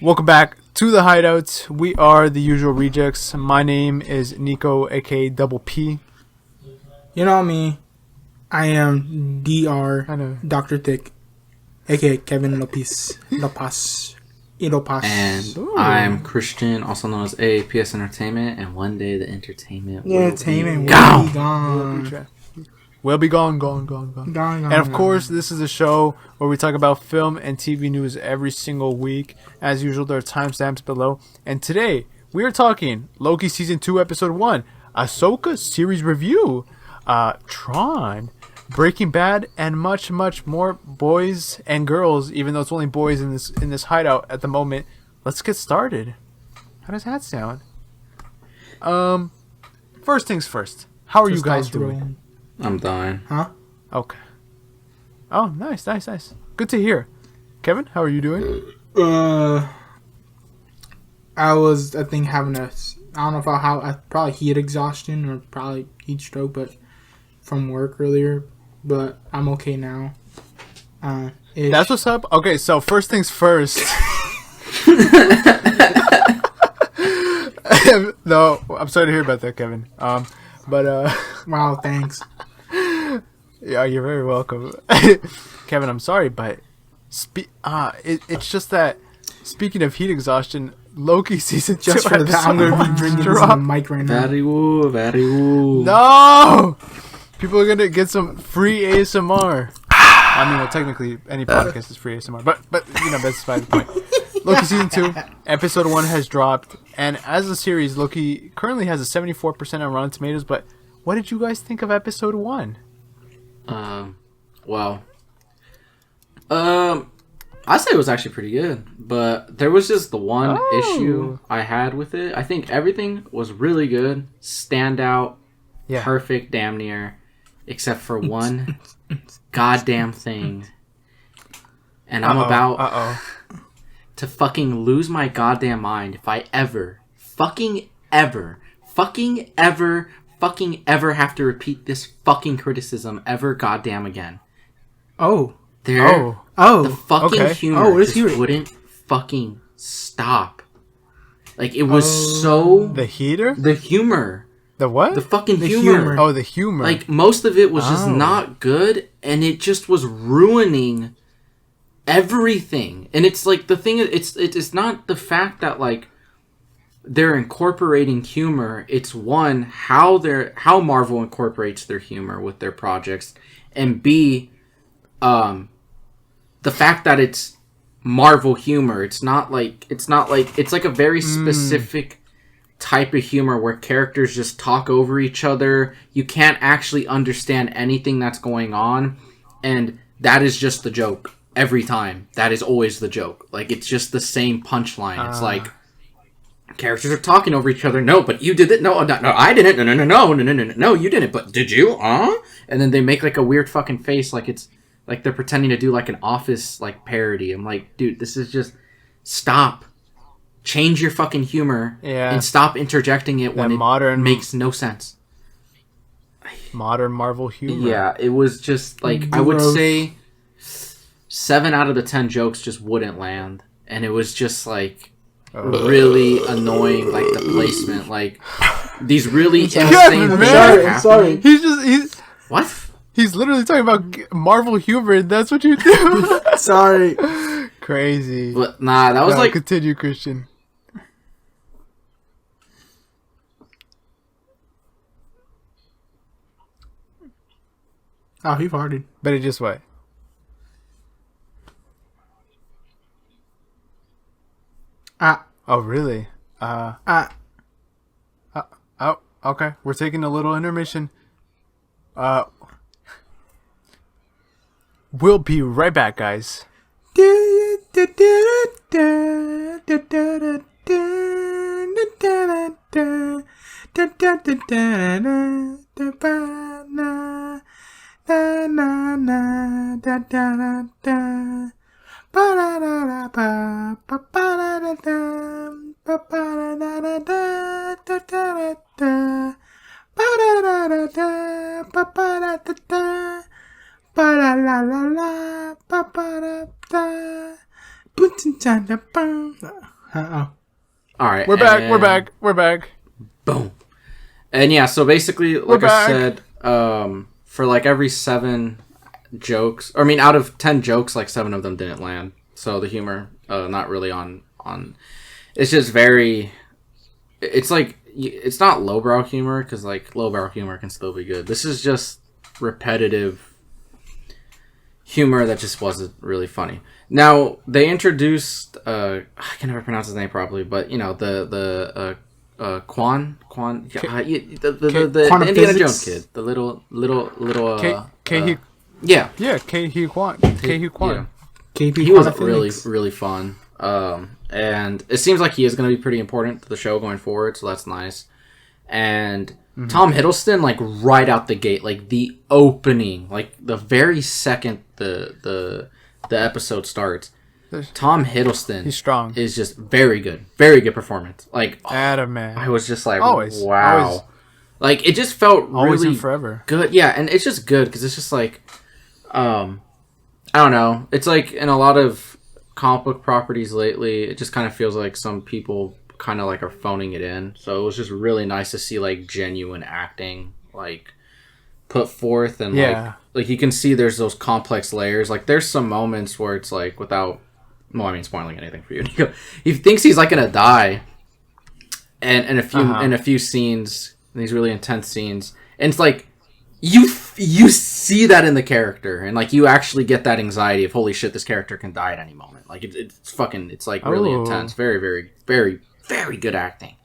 Welcome back to the Hideout. We are the usual rejects. My name is Nico, aka Double P. You know me. I am Dr. Thick, aka Kevin Lopez. And I'm Christian, also known as APS Entertainment, and one day the entertainment will be gone. Will be gone. And of course, this is a show where we talk about film and TV news every single week. As usual, there are timestamps below. And today, we are talking Loki Season 2, Episode 1, Ahsoka Series Review, Tron, Breaking Bad, and much, much more, boys and girls, even though it's only boys in this hideout at the moment. Let's get started. How does that sound? First things first. How are you guys doing? I'm dying. Huh? Okay. Oh, nice. Good to hear. Kevin, how are you doing? I think, having I don't know probably heat exhaustion or probably heat stroke, but from work earlier, but I'm okay now. That's what's up. Okay, so first things first. No, I'm sorry to hear about that, Kevin. Wow, thanks. Yeah, you're very welcome. Kevin, I'm sorry, but it's just that, speaking of heat exhaustion, Loki season 2 just for that, I'm going to be drinking this in the mic right now. Very woo. No! People are going to get some free ASMR. I mean, well, technically, any podcast is free ASMR, but that's beside the point. Loki season 2, episode 1 has dropped, and as a series, Loki currently has a 74% on Rotten Tomatoes, but what did you guys think of episode 1? Well, I say it was actually pretty good, but there was just the one issue I had with it. I think everything was really good, standout, perfect, damn near, except for one goddamn thing. And I'm about to fucking lose my goddamn mind if I ever have to repeat this fucking criticism ever goddamn again. The fucking humor just wouldn't fucking stop. Like, it was so... The heater? The humor. The what? The fucking humor. Oh, the humor. Like, most of it was just not good, and it just was ruining everything. And it's like, the thing is, it's not the fact that, like, they're incorporating humor. It's one, how Marvel incorporates their humor with their projects, and B, the fact that it's Marvel humor. It's like a very specific type of humor where characters just talk over each other. You can't actually understand anything that's going on, and that is just the joke every time. That is always the joke. Like, it's just the same punchline. It's like, characters are talking over each other. No, but you did it. No, I didn't. No, you didn't. But did you? And then they make like a weird fucking face, like it's like they're pretending to do like an Office like parody. I'm like, dude, this is just stop. Change your fucking humor and stop interjecting it when it makes no sense. Modern Marvel humor. Yeah, it was just like I would say 7 out of the 10 jokes just wouldn't land, and it was just like. Really annoying, like the placement, like these really insane things are sorry. He's what? He's literally talking about Marvel humor, and that's what you do. Sorry. Crazy. But nah, that was like continue, Christian. Oh, he farted. But it just what? Oh, really? Oh, okay. We're taking a little intermission. We'll be right back, guys. Ba-da-la-la-la, ba-ba-da-da, All right, We're back. Boom. And yeah, so basically, like I said, for like every 7 jokes, or I mean, out of 10 jokes, like 7 of them didn't land. So the humor, not really on. It's just very. It's like it's not lowbrow humor because like lowbrow humor can still be good. This is just repetitive humor that just wasn't really funny. Now they introduced I can never pronounce his name properly, but you know the Quan the Indiana Jones kid, the little Yeah, Ke-Huy Quan. Ke-Huy Quan. Yeah. He was really fun. And it seems like he is going to be pretty important to the show going forward, so that's nice. And Tom Hiddleston, like right out the gate, like the opening, like the very second the episode starts, Tom Hiddleston, he's strong, is just very good performance. Like Adam, man, I was just like, always, wow, always. Like it just felt always really and forever good. Yeah, and it's just good because it's just like, I don't know, it's like in a lot of comic book properties lately, it just kind of feels like some people kind of like are phoning it in. So it was just really nice to see like genuine acting like put forth, and like you can see there's those complex layers. Like there's some moments where it's like without, well, I mean, spoiling anything for you, he thinks he's like gonna die, and in a few scenes, these really intense scenes, and it's like you see that in the character, and like you actually get that anxiety of holy shit, this character can die at any moment. Like it's like really intense, very very good acting.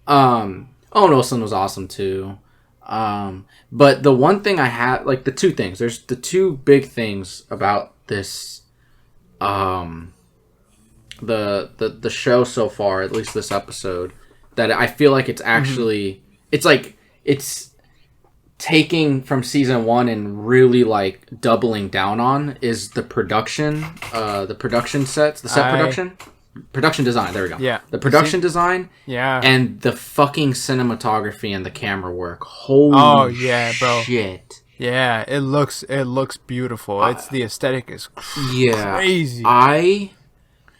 Owen Wilson was awesome too. But the one thing I had, like the two things, there's the two big things about this the show so far, at least this episode, that I feel like it's actually it's like it's taking from season 1 and really like doubling down on is the production sets, the set production design. There we go. Yeah, the production design. Yeah, and the fucking cinematography and the camera work. Holy bro. Shit. Yeah, it looks beautiful. It's the aesthetic is crazy. I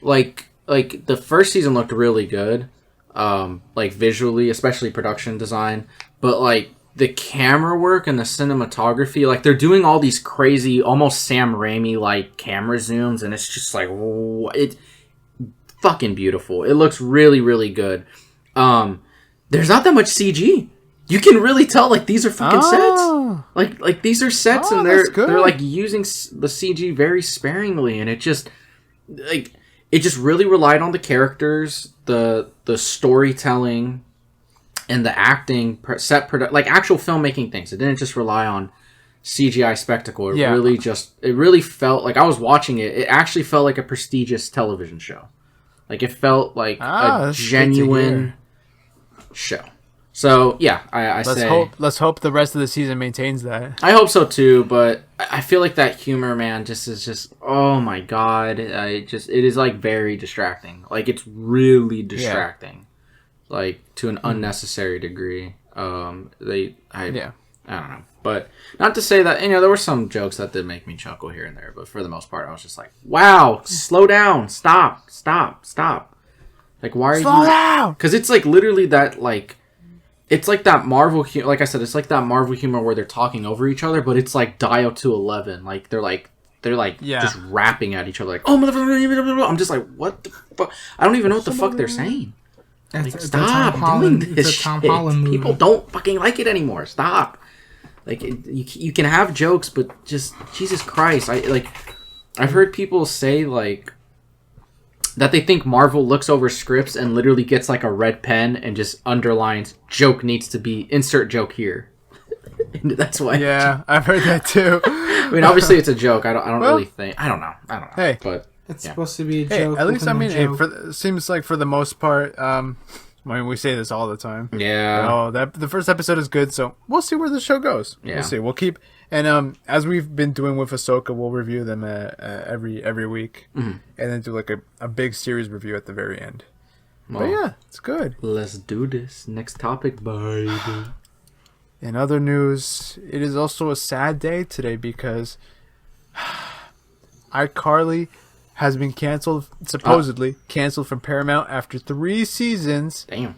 like the first season looked really good, like visually, especially production design, but like the camera work and the cinematography, like they're doing all these crazy, almost Sam Raimi like camera zooms, and it's just like it fucking beautiful. It looks really really good. There's not that much CG. You can really tell like these are fucking sets. Like these are sets, and they're like using the CG very sparingly, and it just really relied on the characters, the storytelling, and the acting, like actual filmmaking things. It didn't just rely on CGI spectacle. It really felt like I was watching it. It actually felt like a prestigious television show. Like it felt like a genuine show. So yeah, let's hope the rest of the season maintains that. I hope so too, but I feel like that humor, man, is oh my god, it is like very distracting. Like it's really distracting, like to an unnecessary degree. I don't know, but not to say that there were some jokes that did make me chuckle here and there, but for the most part, I was just like, wow, slow down, stop. Like why are you slow down? Because it's like literally that like. It's like that Marvel humor, like I said, it's like that Marvel humor where they're talking over each other, but it's like dial to 11. Like they're just rapping at each other, like, oh motherfucker. I'm just like, what the fuck? I don't even know what the fuck they're saying. Like, stop doing this shit. People don't fucking like it anymore. Stop. Like you can have jokes, but just Jesus Christ. I've heard people say like that they think Marvel looks over scripts and literally gets like a red pen and just underlines joke needs to be insert joke here. And that's why. Yeah, I've heard that too. I mean, obviously it's a joke. I don't really think. I don't know. Hey, but it's supposed to be a joke. At least I mean, it seems like for the most part. I mean, we say this all the time. Yeah. The first episode is good, so we'll see where the show goes. Yeah. We'll see. We'll keep. And as we've been doing with Ahsoka, we'll review them every week, and then do like a big series review at the very end. Well, but yeah, it's good. Let's do this. Next topic, baby. In other news, it is also a sad day today because iCarly has been canceled, supposedly canceled from Paramount after 3 seasons. Damn.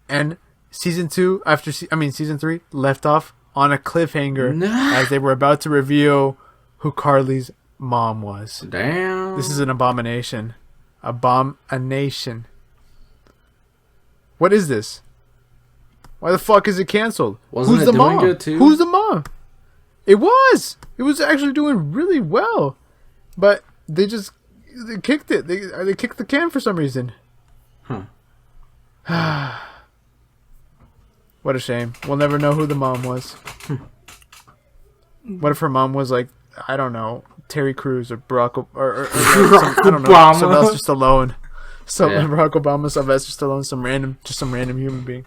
And season 3 left off on a cliffhanger as they were about to reveal who Carly's mom was. Damn. This is an abomination. Abomination. What is this? Why the fuck is it canceled? Who's the doing mom? good too? Who's the mom? It was. It was actually doing really well, but they kicked it. They kicked the can for some reason. Huh. What a shame. We'll never know who the mom was. What if her mom was like, I don't know, Terry Crews or Barack or some, I don't know, Sylvester Stallone. Barack Obama, Sylvester Stallone, some random human being.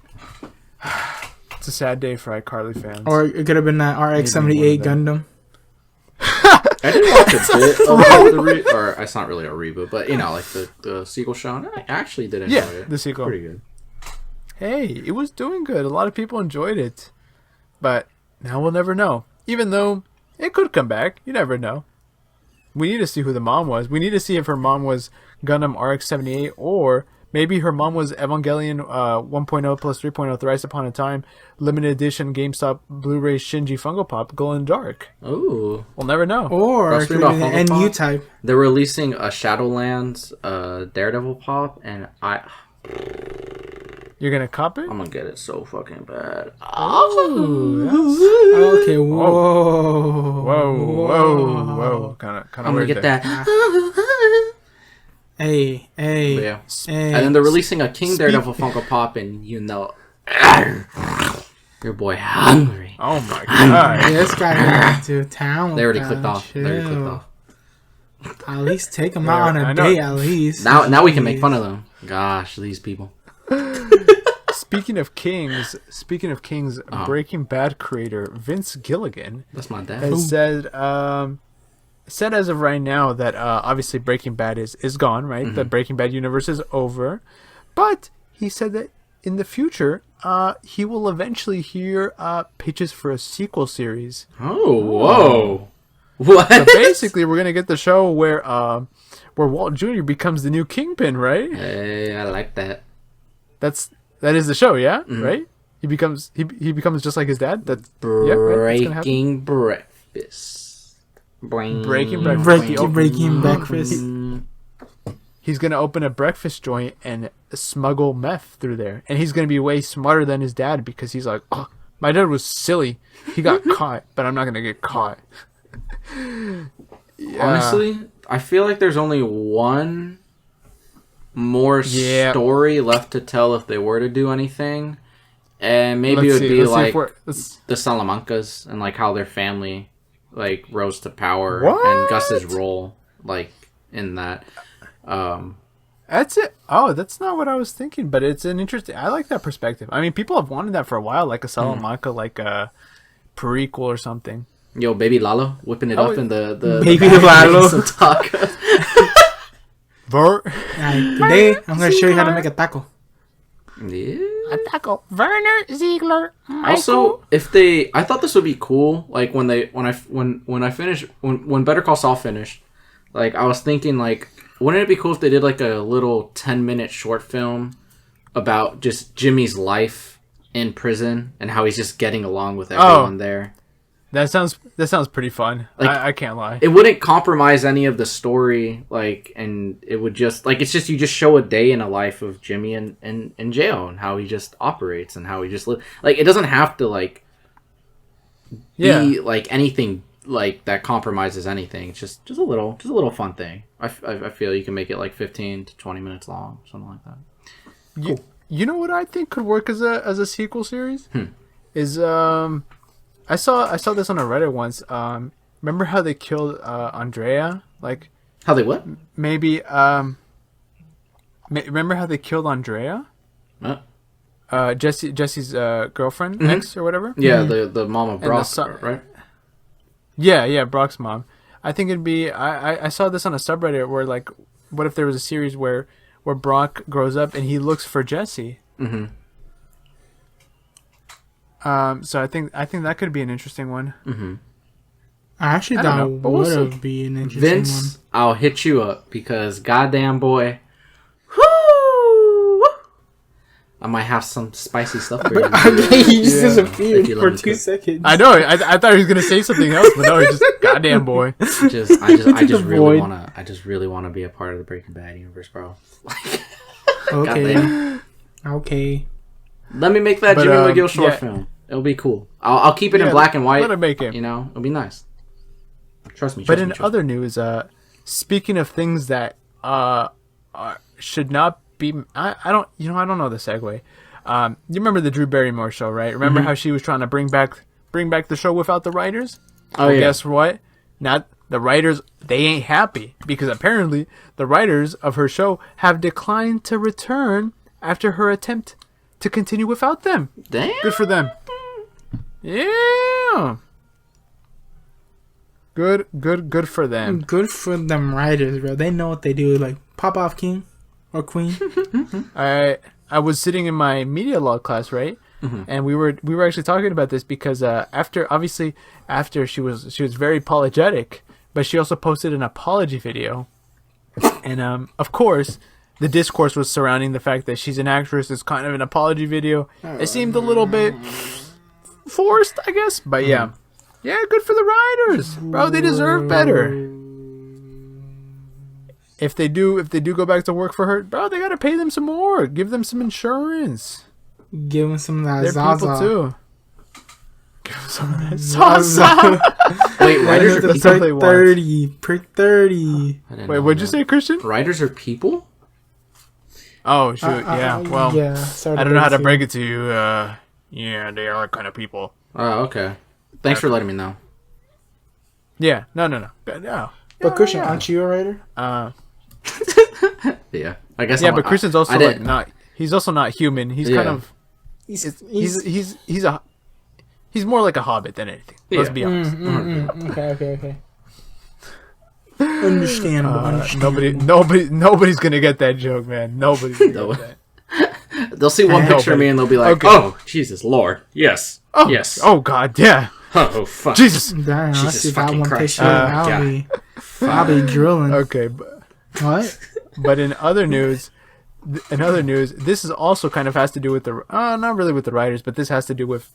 It's a sad day for iCarly fans. Or it could have been that RX-78 Gundam. I did watch a bit of or it's not really a reboot, but like the sequel show. And I actually did enjoy it. The sequel. Pretty good. Hey, it was doing good. A lot of people enjoyed it. But now we'll never know. Even though it could come back. You never know. We need to see who the mom was. We need to see if her mom was Gundam RX-78 or maybe her mom was Evangelion 1.0 plus 3.0 Thrice Upon a Time limited edition GameStop Blu-ray Shinji Funko Pop Glow in the Dark. Ooh. We'll never know. Or it could be the NU type. They're releasing a Shadowlands Daredevil Pop, and You're gonna cop it? I'm gonna get it so fucking bad. Oh, okay, whoa. Kind of I'm gonna get there. that. Hey. Yeah. And then they're releasing a King Daredevil Funko Pop, and your boy hungry. Oh my god. This guy went to town. They already clicked off. At least take them out on a date, at least. Now we can make fun of them. Gosh, these people. Speaking of kings, Breaking Bad creator Vince Gilligan That's my dad. has said as of right now that obviously Breaking Bad is gone, right? Mm-hmm. The Breaking Bad universe is over. But he said that in the future, he will eventually hear pitches for a sequel series. Oh, whoa. What? So basically, we're going to get the show where Walt Jr. becomes the new Kingpin, right? Hey, I like that. That is the show, yeah? Mm-hmm. Right? He becomes just like his dad. That's Breaking breakfast. Breaking breakfast. Breaking breakfast. He's gonna open a breakfast joint and smuggle meth through there, and he's gonna be way smarter than his dad because he's like, oh, my dad was silly. He got caught, but I'm not gonna get caught. Yeah. Honestly, I feel like there's only one more story left to tell if they were to do anything, and maybe it would be like the Salamancas and like how their family like rose to power and Gus's role like in that. That's it. Oh, that's not what I was thinking, but it's an interesting. I like that perspective. I mean, people have wanted that for a while, like a Salamanca, like a prequel or something. Yo, baby Lalo whipping it up in the baby Lalo. Today I'm gonna show you how to make a taco. Yeah. A taco. Werner Ziegler. Michael. Also, I thought this would be cool. Like when Better Call Saul finished, like I was thinking, like, wouldn't it be cool if they did like a little 10-minute short film about just Jimmy's life in prison and how he's just getting along with everyone there? That sounds pretty fun. Like, I can't lie. It wouldn't compromise any of the story, like, and it would just like you just show a day in a life of Jimmy in jail and how he just operates and how he just lives. Like, it doesn't have to like be like anything like that compromises anything. It's just a little fun thing. I feel you can make it like 15 to 20 minutes long, something like that. Cool. You know what I think could work as a sequel series? Is I saw this on a Reddit once. Remember how they killed Andrea? Like how they what? Maybe remember how they killed Andrea? Jesse's girlfriend, ex or whatever. Yeah, the mom of Brock, right? Yeah, Brock's mom. I think it'd be. I saw this on a subreddit where like, what if there was a series where Brock grows up and he looks for Jesse? So I think that could be an interesting one. Mm-hmm. I actually thought it would be an interesting Vince, one. I'll hit you up because goddamn boy, whoo, I might have some spicy stuff for you. He just disappeared for 2 seconds. I know. I thought he was gonna say something else, but no, he just goddamn boy. I just really wanna be a part of the Breaking Bad universe, bro. Okay. Let me make that Jimmy McGill short film. It'll be cool. I'll keep it in black and white. Let him make it. You know, it'll be nice. Trust me. But in other news, speaking of things that should not be, I don't know the segue. You remember the Drew Barrymore show, right? Remember how she was trying to bring back the show without the writers? Oh yeah. Guess what? Not the writers. They ain't happy because apparently the writers of her show have declined to return after her attempt to continue without them. Damn. Good for them. Yeah. Good for them. Good for them writers, bro. They know what they do. Like, pop off, king or queen. I was sitting in my media law class, right? Mm-hmm. And we were actually talking about this because after she was very apologetic, but she also posted an apology video, and of course the discourse was surrounding the fact that she's an actress. It's kind of an apology video. It seemed a little bit forced, I guess, but yeah, good for the writers, bro. They deserve better. If they do go back to work for her, bro, they gotta pay them some more. Give them some insurance. Give them some of that They're Zaza. people too. Give them some of that Zaza. Wait, writers are people? 30. Wait, what'd you say, Christian? Writers are people? Oh shoot, yeah. Well, yeah, I don't know how to break it to you. Yeah, they are kind of people. Oh, okay. Thanks for letting me know. Yeah, no. But Christian, aren't you a writer? Yeah, I guess. Yeah, but Christian's also like not. He's also not human. He's kind of. He's more like a hobbit than anything. Let's be honest. Okay. Understandable. Nobody's gonna get that joke, man. Nobody's gonna get that. They'll see one picture of me and they'll be like, okay. "Oh, Jesus, Lord, yes, yes, oh God, yeah, oh fuck, Jesus, damn, Jesus fucking Christ, I'll be drilling." Okay, What? But in other news, this is also kind of has to do with the not really with the writers, but this has to do with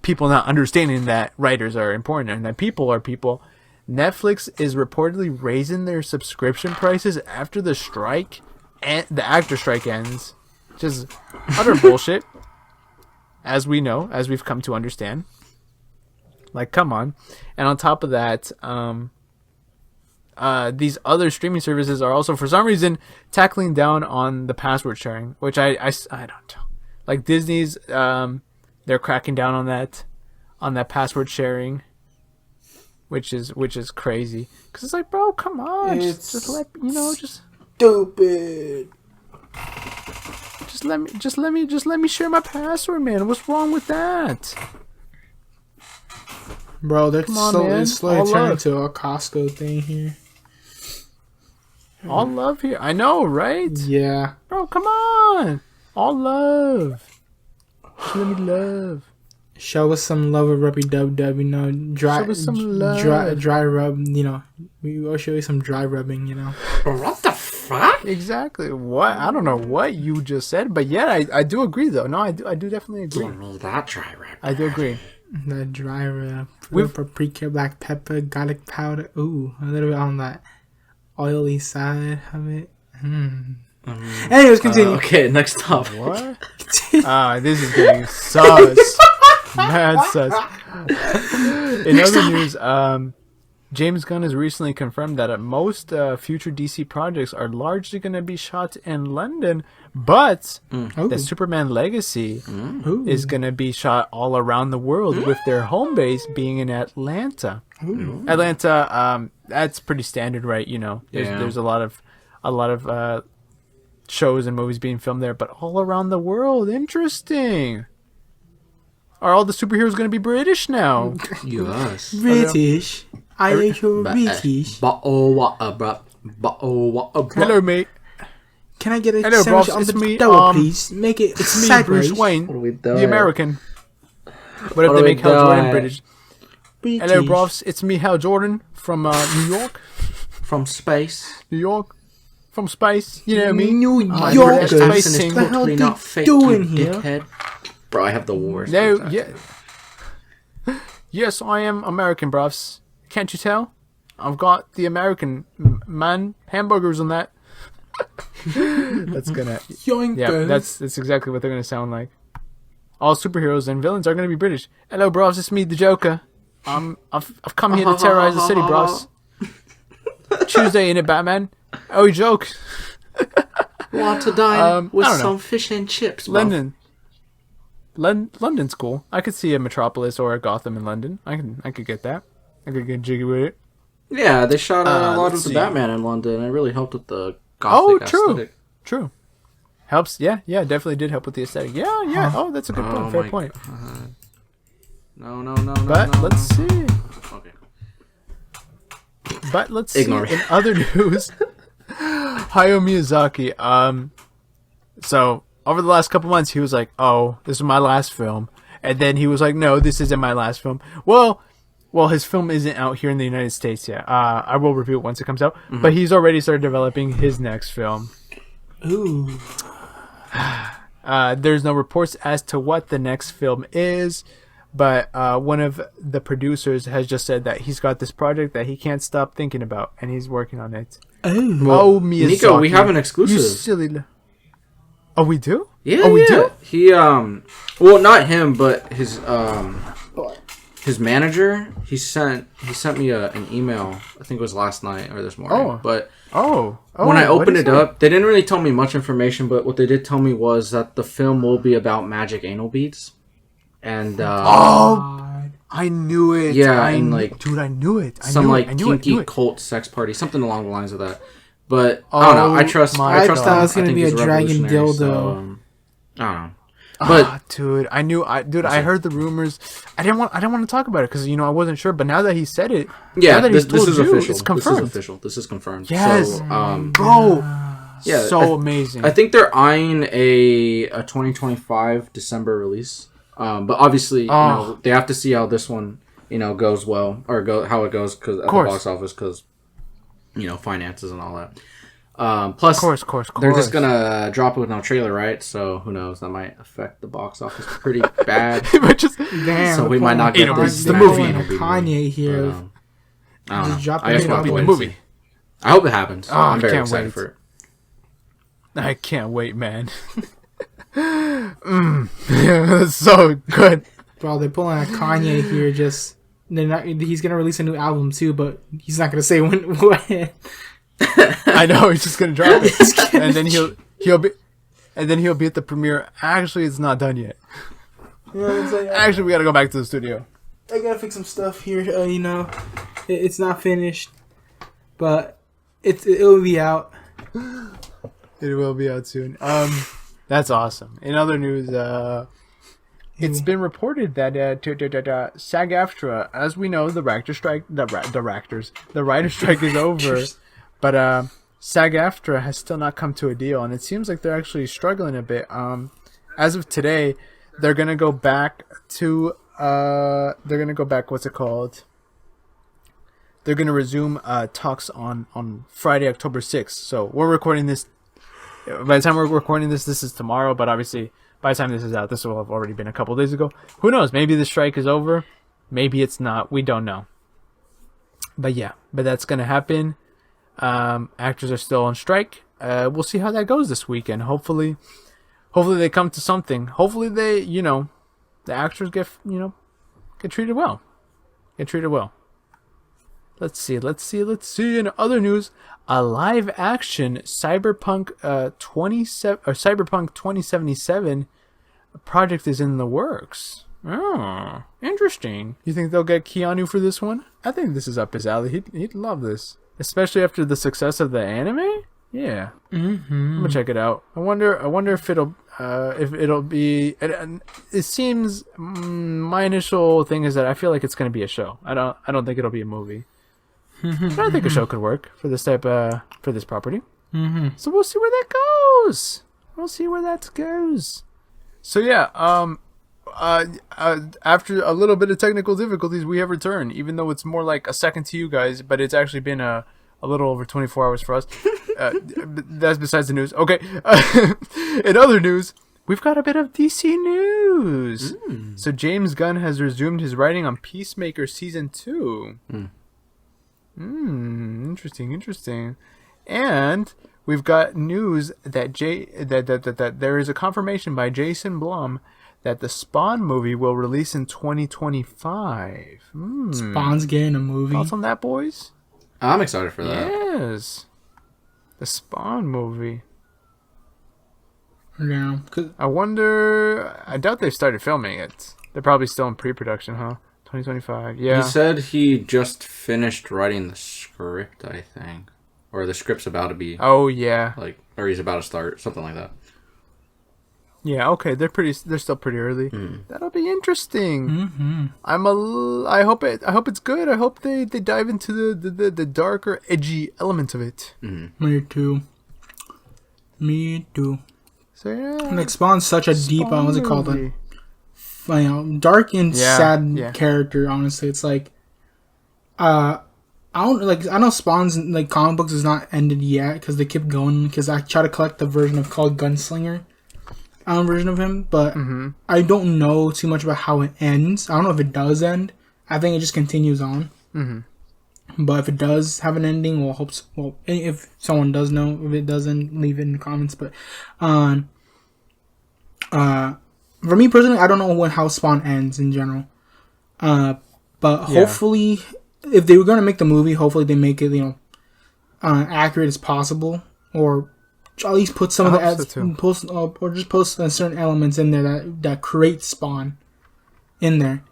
people not understanding that writers are important and that people are people. Netflix is reportedly raising their subscription prices after the strike and the actor strike ends. Just utter bullshit, as we know, as we've come to understand. Like, come on. And on top of that, these other streaming services are also, for some reason, tackling down on the password sharing, which I don't know. Like Disney's, they're cracking down on that password sharing, which is crazy. Cause it's like, bro, come on, just stupid. Just let me share my password, man. What's wrong with that? Bro, they're slowly turning love. into a Costco thing here. All love here. I know, right? Yeah. Bro, come on. All love. Just let me love. Show us some love with Rubbly Dub Dub, Show us some love. Dry rub, We will show you some dry rubbing, What the fuck? Exactly. What? I don't know what you just said, but yeah, I do agree though. No, I do definitely agree. Give me that dry rub. I do agree. The dry rub with paprika, black pepper, garlic powder. Ooh, a little bit on that oily side of it. Anyways, continue. Okay, next up. What? This is getting sus. Mad sus. In other news, James Gunn has recently confirmed that most future DC projects are largely going to be shot in London, but the Superman Legacy is going to be shot all around the world, with their home base being in Atlanta. Atlanta, that's pretty standard, right? There's a lot of shows and movies being filmed there, but all around the world. Interesting. Are all the superheroes going to be British now? Yes. British. I hate your British. Hello, mate. Can I get a Hello, sandwich boss. on It's the me, double, please? Make it It's me, sideways. Bruce Wayne, the American. What if they make Hal Jordan British? British. Hello, bros. It's me, Hal Jordan, from New York. From space. New York. From space. You know what I mean? New My York. British accent is What the hell totally they not fake, doing you here? dickhead. Bro, I have the worst. No, British yeah. accent. Yes, I am American, bros. Can't you tell? I've got the American man hamburgers on that. That's gonna. Yoinkers. Yeah, that's exactly what they're gonna sound like. All superheroes and villains are gonna be British. Hello, bros. It's me, the Joker. I've come here to terrorize the city, bros. Tuesday in it, Batman. Oh, you joke. Want to dine with I don't know. some fish and chips, bro. London's cool. I could see a Metropolis or a Gotham in London. I could get that. I could get jiggy with it. Yeah, they shot a lot of let's the see. Batman in London. It really helped with the gothic aesthetic. True. Helps. Yeah, definitely did help with the aesthetic. Yeah. Oh, that's a good point. Fair point. God. No. But let's see. Okay. But let's Ignore see. me. In other news, Hayao Miyazaki. So over the last couple months, he was like, "Oh, this is my last film," and then he was like, "No, this isn't my last film." Well, his film isn't out here in the United States yet. I will review it once it comes out. Mm-hmm. But he's already started developing his next film. Ooh. There's no reports as to what the next film is, but one of the producers has just said that he's got this project that he can't stop thinking about, and he's working on it. Oh, Miyazaki. Nico, we have an exclusive. You silly. Oh, we do? Yeah, oh, we do? He well, not him, but his manager. He sent me an email. I think it was last night or this morning. Oh. But when I opened it up, they didn't really tell me much information. But what they did tell me was that the film will be about magic anal beads. And I knew it. Yeah, and like, dude, I knew it. Some kinky cult sex party, something along the lines of that. But I don't know. I trust. I trust thought him. it was gonna I think be he's a dragon revolutionary, dildo. So, I don't know. But dude, I knew. I heard the rumors. I didn't want to talk about it because I wasn't sure. But now that he said it, yeah, this is official. It's confirmed. This is official. This is confirmed. Yes, so, bro. Yeah, so amazing. I think they're eyeing a 2025 December release. But obviously, they have to see how this one, goes well or how it goes because at the box office because, finances and all that. Plus, of course. They're just gonna drop it with no trailer, right? So who knows? That might affect the box office pretty bad. So we might not get the movie. Kanye here. But, I don't know. Drop I just it want to in wait the and movie. see. I hope it happens. I'm very can't excited wait. for it. I can't wait, man. That's so good. Bro, they're pulling a Kanye here. He's gonna release a new album too, but he's not gonna say when. I know he's just gonna drop it, and then he'll be at the premiere. Actually, it's not done yet. Actually, we gotta go back to the studio. I gotta fix some stuff here. It's not finished, but it'll be out. It will be out soon. That's awesome. In other news, it's been reported that SAG-AFTRA, as we know, the writer's strike is over, but SAG-AFTRA has still not come to a deal, and it seems like they're actually struggling a bit. As of today, they're gonna go back to what's it called? They're gonna resume talks on Friday, October 6th. So we're recording this. By the time we're recording this is tomorrow, but obviously by the time this is out, this will have already been a couple days ago. Who knows? Maybe the strike is over. Maybe it's not. We don't know. But that's going to happen. Actors are still on strike. We'll see how that goes this weekend. Hopefully they come to something. Hopefully they, the actors get treated well. Let's see. In other news, a live-action Cyberpunk 2077 project is in the works. Oh, interesting. You think they'll get Keanu for this one? I think this is up his alley. He'd love this, especially after the success of the anime. Yeah, I'm gonna check it out. I wonder if it'll be. It seems my initial thing is that I feel like it's gonna be a show. I don't think it'll be a movie. But I think a show could work for this for this property. So we'll see where that goes. So yeah, after a little bit of technical difficulties, we have returned, even though it's more like a second to you guys, but it's actually been a little over 24 hours for us. That's besides the news. Okay. In other news, we've got a bit of DC news. So James Gunn has resumed his writing on Peacemaker Season 2. Interesting. And we've got news that that there is a confirmation by Jason Blum that the Spawn movie will release in 2025. Spawn's getting a movie. Thoughts on that, boys? I'm excited for that. Yes. The Spawn movie. Yeah. I wonder... I doubt they've started filming it. They're probably still in pre-production, huh? 2025. Yeah. He said he just finished writing the script, I think. Or the script's about to be... Oh, yeah. Or he's about to start. Something like that. Yeah, okay. They're still pretty early. That'll be interesting. I hope it's good. I hope they dive into the darker, edgy elements of it. Me too. So yeah. Like Spawn's such a deep, what's it called? Dark and sad character. Honestly, it's like, I know Spawn's like comic books is not ended yet because they keep going. Because I try to collect the version of called Gunslinger. Version of him, but I don't know too much about how it ends. I don't know if it does end. I think it just continues on. But if it does have an ending, we'll hope so. Well, if someone does know, if it doesn't, leave it in the comments. But for me personally, I don't know how Spawn ends in general. But hopefully, if they were going to make the movie, hopefully they make it accurate as possible, or at least put some of the ads, or just post certain elements in there that create Spawn in there.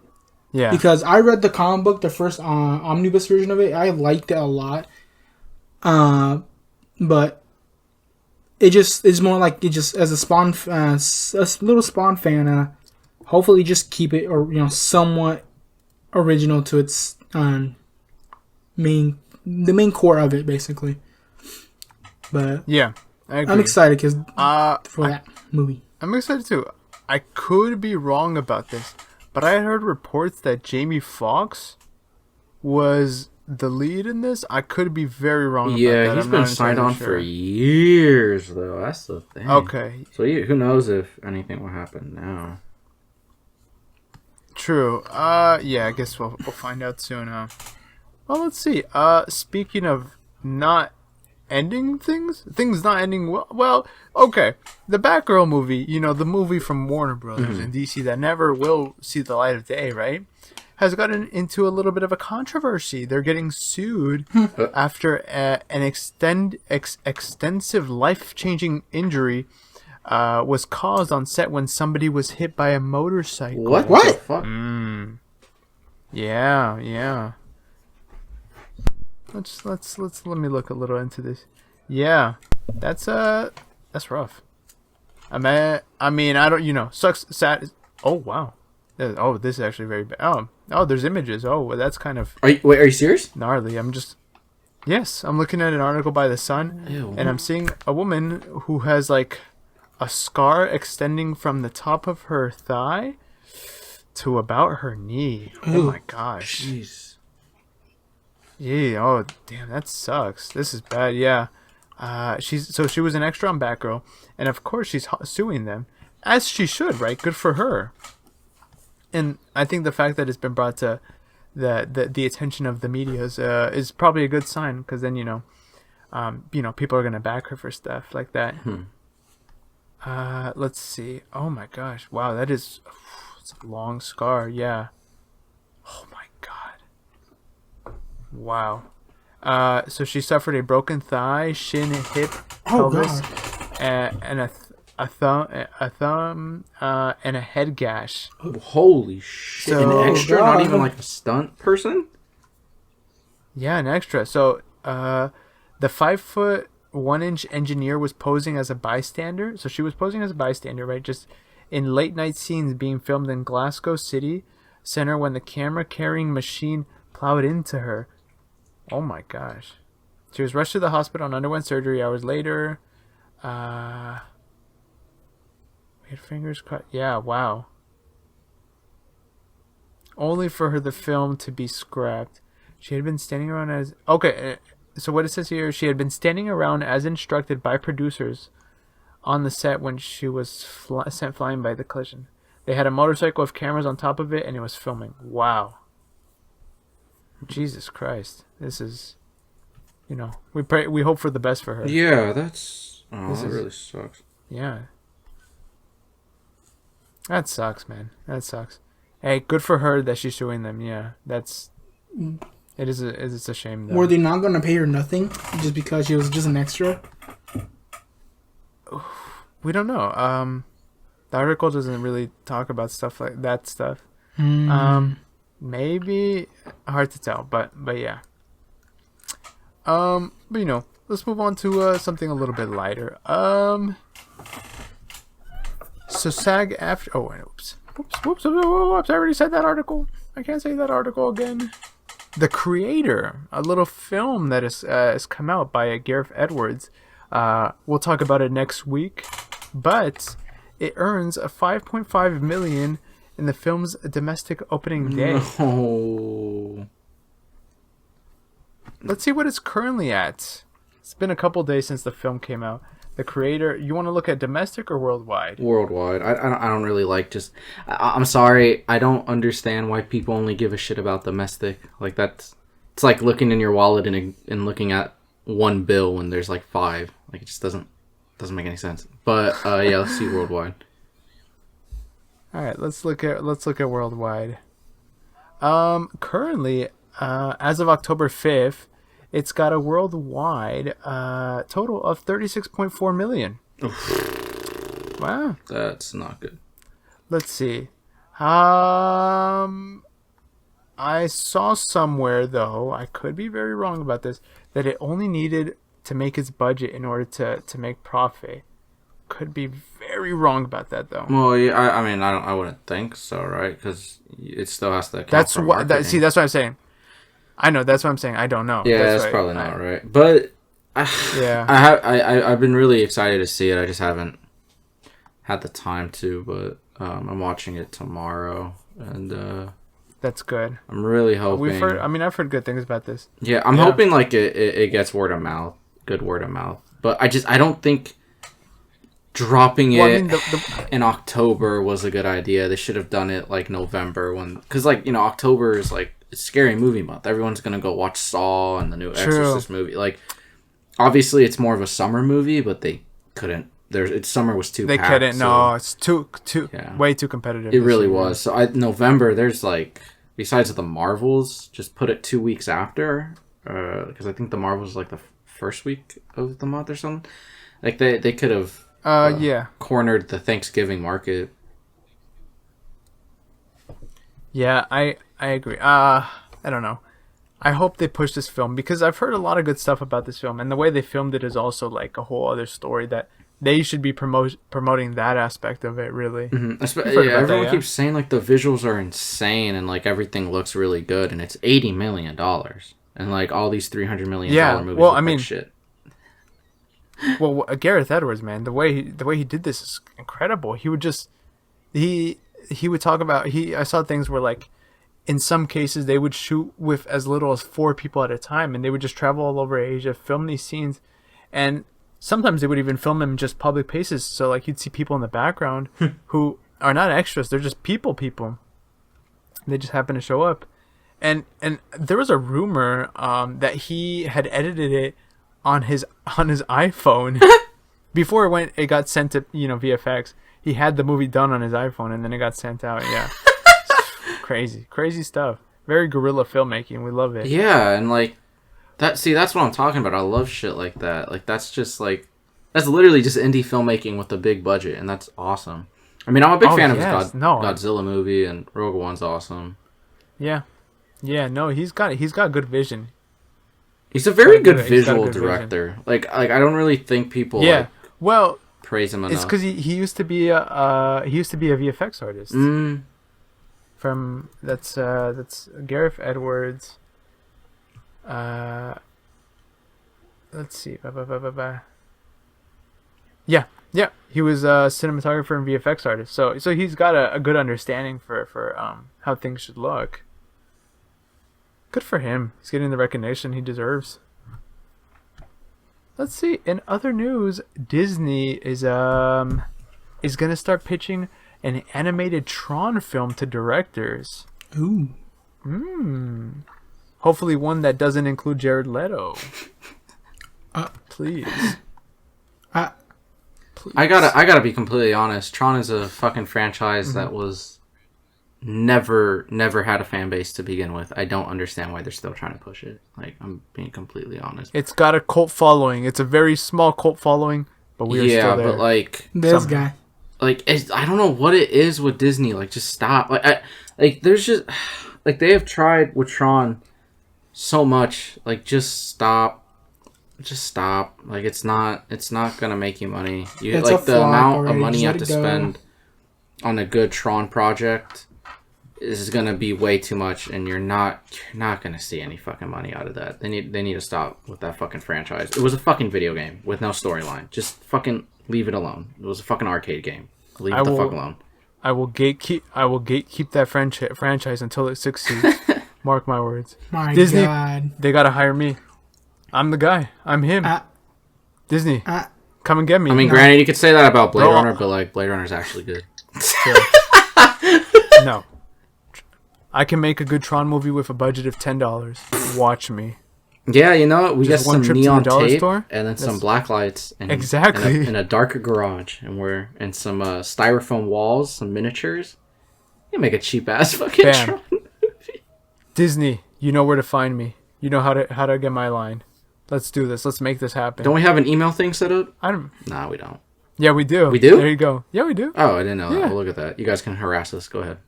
Yeah. Because I read the comic book, the first omnibus version of it. I liked it a lot. But it's more like it just as a Spawn, a little Spawn fan. Hopefully, just keep it somewhat original to its the main core of it, basically. But yeah. I'm excited for that movie. I'm excited too. I could be wrong about this, but I heard reports that Jamie Foxx was the lead in this. I could be very wrong about that. Yeah, he's been signed on for years, though. That's the thing. Okay. So who knows if anything will happen now. True. Yeah, I guess we'll find out soon, huh? Well, let's see. Speaking of not ending things not ending well, okay, the Batgirl movie, the movie from Warner Brothers and DC that never will see the light of day, right, has gotten into a little bit of a controversy. They're getting sued after an extensive life-changing injury was caused on set when somebody was hit by a motorcycle. What the fuck? Yeah. Let me look a little into this. Yeah, that's rough. I mean, I don't, sucks, sad. Oh wow. Oh, this is actually very bad. Oh, there's images. Oh, well, that's kind of. Are you serious? Gnarly. Yes, I'm looking at an article by The Sun, and I'm seeing a woman who has like a scar extending from the top of her thigh to about her knee. Oh my gosh. Jeez. Yeah, oh damn, that sucks. This is bad. Yeah. She was an extra on Batgirl, and of course she's suing them, as she should, right? Good for her. And I think the fact that it's been brought to the attention of the media is probably a good sign, because then people are gonna back her for stuff like that. Let's see. Oh my gosh! Wow, it's a long scar. Yeah. Oh my god. Wow. So she suffered a broken thigh, shin, hip, pelvis, and a thumb, and a head gash. Oh, holy shit! An extra, not even like a stunt person. Yeah, an extra. So, the 5'1" engineer was posing as a bystander. So she was posing as a bystander, right? Just in late night scenes being filmed in Glasgow City Center when the camera carrying machine plowed into her. Oh my gosh. She was rushed to the hospital and underwent surgery hours later. We had fingers cut. Yeah, wow. only for the film to be scrapped. She had been standing around as... Okay, so what it says here, she had been standing around as instructed by producers on the set when she was sent flying by the collision. They had a motorcycle with cameras on top of it, and it was filming. Wow. Jesus Christ. This is... we hope for the best for her. Yeah, that's... that really sucks. Yeah. That sucks, man. That sucks. Hey, good for her that she's suing them. Yeah, that's... It's a shame, though. Were they not going to pay her nothing just because she was just an extra? We don't know. The article doesn't really talk about stuff like that stuff. Maybe hard to tell, but yeah. But let's move on to something a little bit lighter. So SAG-AFTRA. Oh, oops. I already said that article. I can't say that article again. The Creator, a little film that has come out by Gareth Edwards. We'll talk about it next week, but it earns a $5.5 million in the film's domestic opening day. No. Let's see what it's currently at. It's been a couple days since the film came out. The Creator. You want to look at domestic or worldwide? Worldwide. I don't really like just... I'm sorry. I don't understand why people only give a shit about domestic. Like, that's... It's like looking in your wallet and looking at one bill when there's like 5. Like, it just doesn't make any sense. But yeah, let's see worldwide. All right, let's look at worldwide. Currently, as of October 5th, it's got a worldwide total of 36.4 million. Oof. Wow, that's not good. Let's see. I saw somewhere, though, I could be very wrong about this, that it only needed to make its budget in order to make profit. Could be very wrong about that, though. Well, yeah, I wouldn't think so, right? Because it still has to account for marketing. That's what I'm saying. I know, that's what I'm saying. I don't know. Yeah, that's probably not right. But I've been really excited to see it. I just haven't had the time to, but I'm watching it tomorrow, and that's good. I'm really hoping. I've heard good things about this. Yeah, I'm hoping like it gets word of mouth, good word of mouth. But I don't think dropping it in October was a good idea. They should have done it like November because October is like it's scary movie month. Everyone's gonna go watch Saw and the new Exorcist movie. Like, obviously it's more of a summer movie, but they couldn't. Summer was too. They packed, couldn't. So, no, it's too way too competitive. It really was. So November, there's like besides the Marvels, just put it 2 weeks after, because I think the Marvels like the first week of the month or something. Like they could have. Cornered the Thanksgiving market. Yeah, I agree. I don't know. I hope they push this film because I've heard a lot of good stuff about this film, and the way they filmed it is also like a whole other story that they should be promoting that aspect of it, really. Mm-hmm. Everyone keeps saying like the visuals are insane and like everything looks really good, and it's $80 million, and like all these $300 million movies look like shit. Well, Gareth Edwards, man, the way he did this is incredible. He would just he would talk about I saw things where like in some cases they would shoot with as little as 4 people at a time, and they would just travel all over Asia, film these scenes, and sometimes they would even film them in just public places. So like you'd see people in the background who are not extras; they're just people. They just happen to show up, and there was a rumor that he had edited it on his iPhone before it got sent to VFX. He had the movie done on his iPhone, and then it got sent out. Yeah, crazy stuff. Very guerrilla filmmaking. We love it. Yeah, and like that. See, that's what I'm talking about. I love shit like that. Like that's literally just indie filmmaking with a big budget, and that's awesome. I mean, I'm a big fan of his Godzilla movie, and Rogue One's awesome. Yeah. No, he's got good vision. He's a very good visual director. Vision. Like I don't really think people praise him enough. It's because he used to be a VFX artist. From that's Gareth Edwards. Let's see. Yeah, yeah. He was a cinematographer and VFX artist, so he's got a good understanding for how things should look. Good for him. He's getting the recognition he deserves. Let's see. In other news, Disney is gonna start pitching an animated Tron film to directors. Ooh. Hopefully one that doesn't include Jared Leto. Please. Please. I gotta be completely honest. Tron is a fucking franchise that was never had a fan base to begin with. I don't understand why they're still trying to push it. Like, I'm being completely honest. It's got a cult following. It's a very small cult following, but we're still there. But like this guy. Like, I don't know what it is with Disney. Like, just stop. There's just like they have tried with Tron so much. Like, just stop. Just stop. Like, it's not gonna make you money. It's like the amount already. of money you have Just to let it go. spend on a good Tron project is gonna be way too much, and you're not gonna see any fucking money out of that. They need to stop with that fucking franchise. It was a fucking video game with no storyline. Just fucking leave it alone. It was a fucking arcade game. Leave it the fuck alone. I will gatekeep that franchise until it succeeds. Mark my words. My Disney, God. they gotta hire me. I'm the guy. I'm him. Disney, come and get me. I mean, granted, you could say that about Blade Runner, but like Blade Runner's actually good. No. I can make a good Tron movie with a budget of $10. Watch me. Yeah, you know what? We Just got one some trip to the neon dollar tape store? and then some black lights. And, Exactly. In a darker garage. And we're in some styrofoam walls, some miniatures. You make a cheap-ass fucking Bam. Tron movie. Disney, you know where to find me. You know how to get my line. Let's do this. Let's make this happen. Don't we have an email thing set up? Nah, we don't. Yeah, we do. We do? There you go. Yeah, we do. Oh, I didn't know that. Yeah. Well, look at that. You guys can harass us. Go ahead.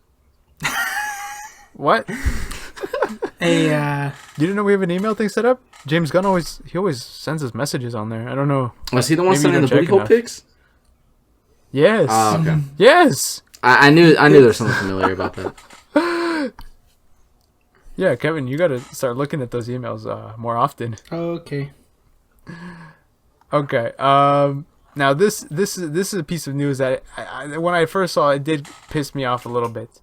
What? Hey, You didn't know we have an email thing set up? James Gunn always sends us messages on there. I don't know. Was he the one Maybe sending you the don't booty check hole enough. pics? Yes. Oh, okay. Yes. I knew there was something familiar about that. Yeah, Kevin, you got to start looking at those emails more often. okay. Okay. Now this is a piece of news that when I first saw it did piss me off a little bit.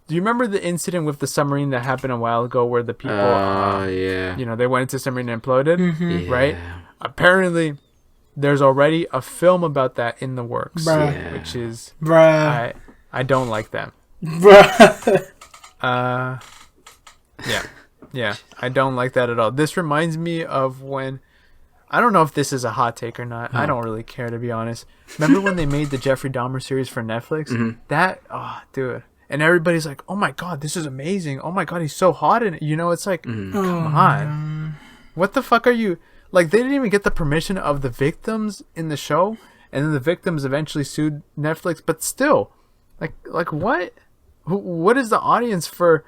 Do you remember the incident with the submarine that happened a while ago where the people Yeah. you know, they went into submarine and imploded, Yeah. right? Apparently there's already a film about that in the works, Bruh. which is Bruh. I don't like that. Bruh. Yeah, I don't like that at all. This reminds me of when, I don't know if this is a hot take or not. I don't really care, to be honest. Remember when they made the Jeffrey Dahmer series for Netflix? Mm-hmm. Dude. And everybody's like, oh my God, this is amazing. Oh my God, he's so hot in it. You know, it's like, come on. What the fuck are you? Like, they didn't even get the permission of the victims in the show. And then the victims eventually sued Netflix. But still, like what? What is the audience for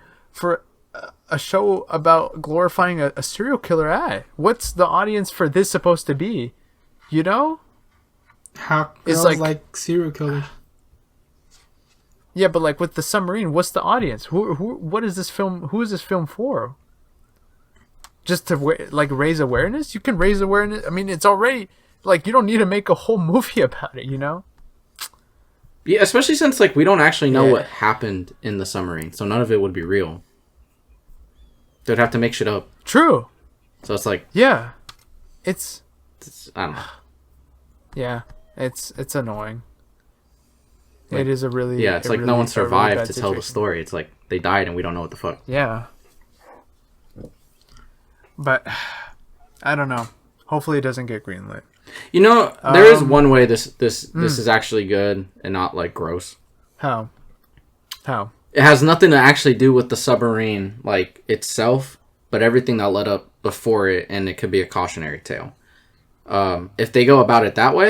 a show about glorifying a serial killer at? What's the audience for this supposed to be? You know? How It's girls like- like serial killers. Yeah, but like with the submarine, what's the audience? What is this film? Who is this film for? Just to like raise awareness? You can raise awareness. I mean, it's already like you don't need to make a whole movie about it. You know? Yeah, especially since like we don't actually know Yeah. what happened in the submarine, so none of it would be real. They'd have to make shit up. True. So it's like, Yeah. It's I don't know. yeah. It's annoying. It is a really Yeah, it's a like really- no one a really survived bad to tell the situation. story. It's like they died and we don't know what the fuck. Yeah. But I don't know. Hopefully it doesn't get greenlit. You know, there is one way this is actually good and not like gross. How? It has nothing to actually do with the submarine like itself, but everything that led up before it, and it could be a cautionary tale. If they go about it that way,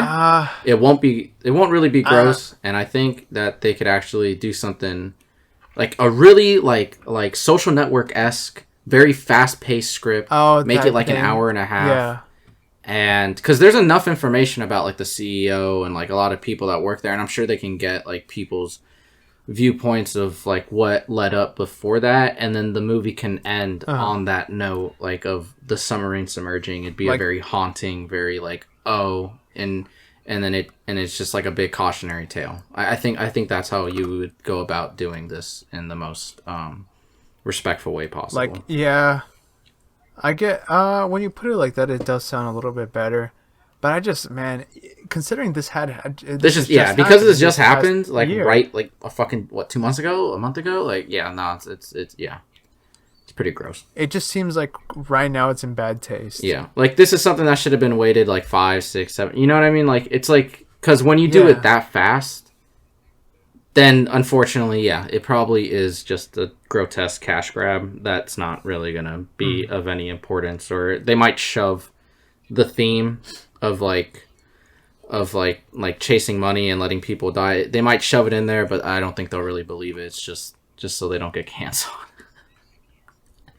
it won't really be gross, and I think that they could actually do something like a really like Social Network-esque, very fast-paced script. Make that it like thing. an hour and a half. Yeah. And because there's enough information about like the CEO and like a lot of people that work there, and I'm sure they can get like people's viewpoints of like what led up before that, and then the movie can end on that note, like of the submarine submerging. It'd be a Like- very haunting, very like and and then it's just like a big cautionary tale. I think that's how you would go about doing this in the most respectful way possible. Like, yeah, I get when you put it like that, it does sound a little bit better. But I just, man, considering this had because this just happened, like year. Right, like a fucking 2 months ago, a month ago, like yeah, no, it's pretty gross. It just seems like right now it's in bad taste. Yeah, like this is something that should have been waited like 5, 6, 7. You know what I mean? Like it's like because when you do it that fast, then unfortunately, yeah, it probably is just a grotesque cash grab that's not really gonna be of any importance, or they might shove the theme of chasing money and letting people die. They might shove it in there, but I don't think they'll really believe it. It's just so they don't get canceled.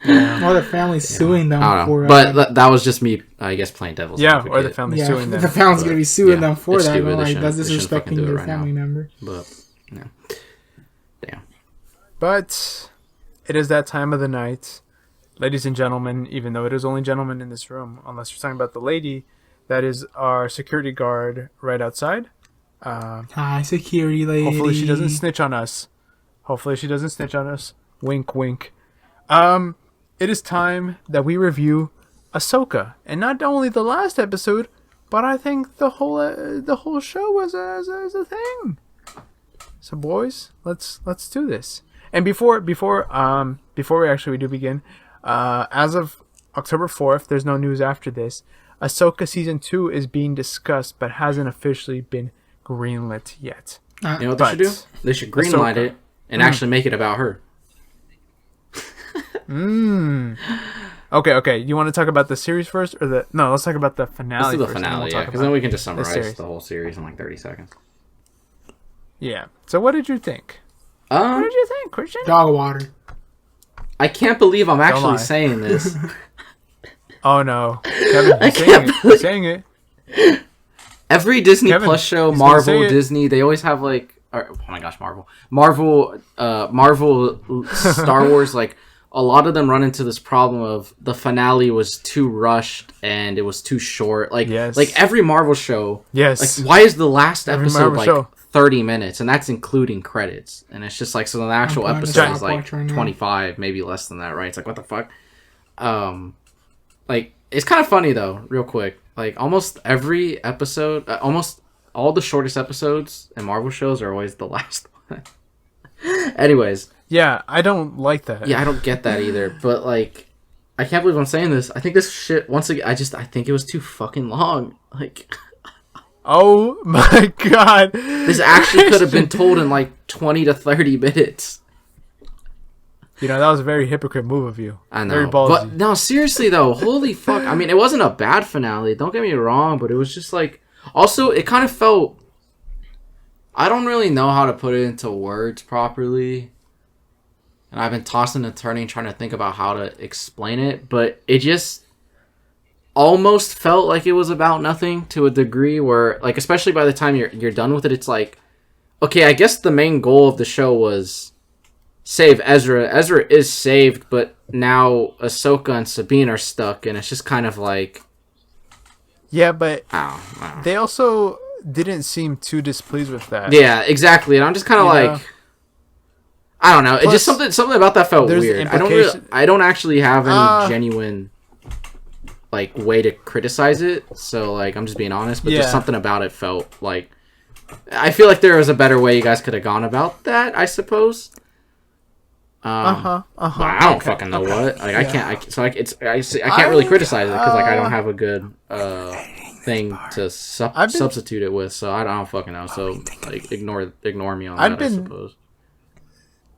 Or the family suing them for but that was just me, I guess, playing devil's advocate. Or the family suing them. The family's gonna be suing them for that. Like, that's disrespecting their family member. But yeah. Damn. But it is that time of the night. Ladies and gentlemen, even though it is only gentlemen in this room, unless you're talking about the lady, that is our security guard right outside. Hi, security lady. Hopefully she doesn't snitch on us. Wink, wink. It is time that we review Ahsoka, and not only the last episode, but I think the whole show was a thing. So, boys, let's do this. And before we do begin, as of October 4th, there's no news after this. Ahsoka Season 2 is being discussed, but hasn't officially been greenlit yet. You know what they should do? They should greenlight it and actually make it about her. Okay. You want to talk about the series first, or let's talk about the finale. Let's do the finale, because then we can just summarize the whole series in like 30 seconds. Yeah. So, what did you think? What did you think, Christian? Dog water. I can't believe I'm actually saying this. Oh no, Kevin, you're saying it. Every Disney Plus show, Marvel, Disney, they always have like, oh my gosh, Marvel, Star Wars, like a lot of them run into this problem of the finale was too rushed and it was too short. Like, like every Marvel show, like why is the last episode like 30 minutes, and that's including credits, and it's just like, so the actual episode is like 25, maybe less than that, right? It's like, what the fuck? Like, it's kind of funny though, real quick, like almost every episode, almost all the shortest episodes in Marvel shows are always the last one. Anyways, yeah, I don't like that. Yeah, I don't get that either, but like, I can't believe I'm saying this. I think this shit, once again, I think it was too fucking long. Like, oh my god. This actually could have been told in like 20 to 30 minutes. You know, that was a very hypocrite move of you. I know. Very ballsy. But no, seriously though, holy fuck. I mean, it wasn't a bad finale, don't get me wrong, but it was just like, also, it kind of felt, I don't really know how to put it into words properly. And I've been tossing and turning trying to think about how to explain it, but it just almost felt like it was about nothing to a degree where, like, especially by the time you're done with it, it's like, okay, I guess the main goal of the show was save Ezra. Ezra is saved, but now Ahsoka and Sabine are stuck, and it's just kind of like, yeah, but they also didn't seem too displeased with that. Yeah, exactly. And I'm just kind of like, I don't know. Plus, it just something about that felt weird. I don't actually have any genuine like way to criticize it. So like, I'm just being honest. But just something about it felt like, I feel like there was a better way you guys could have gone about that, I suppose. I don't fucking know what. Like, I can't. I can't really criticize it because like I don't have a good thing to substitute it with. So I don't fucking know. So like ignore me on that. I suppose.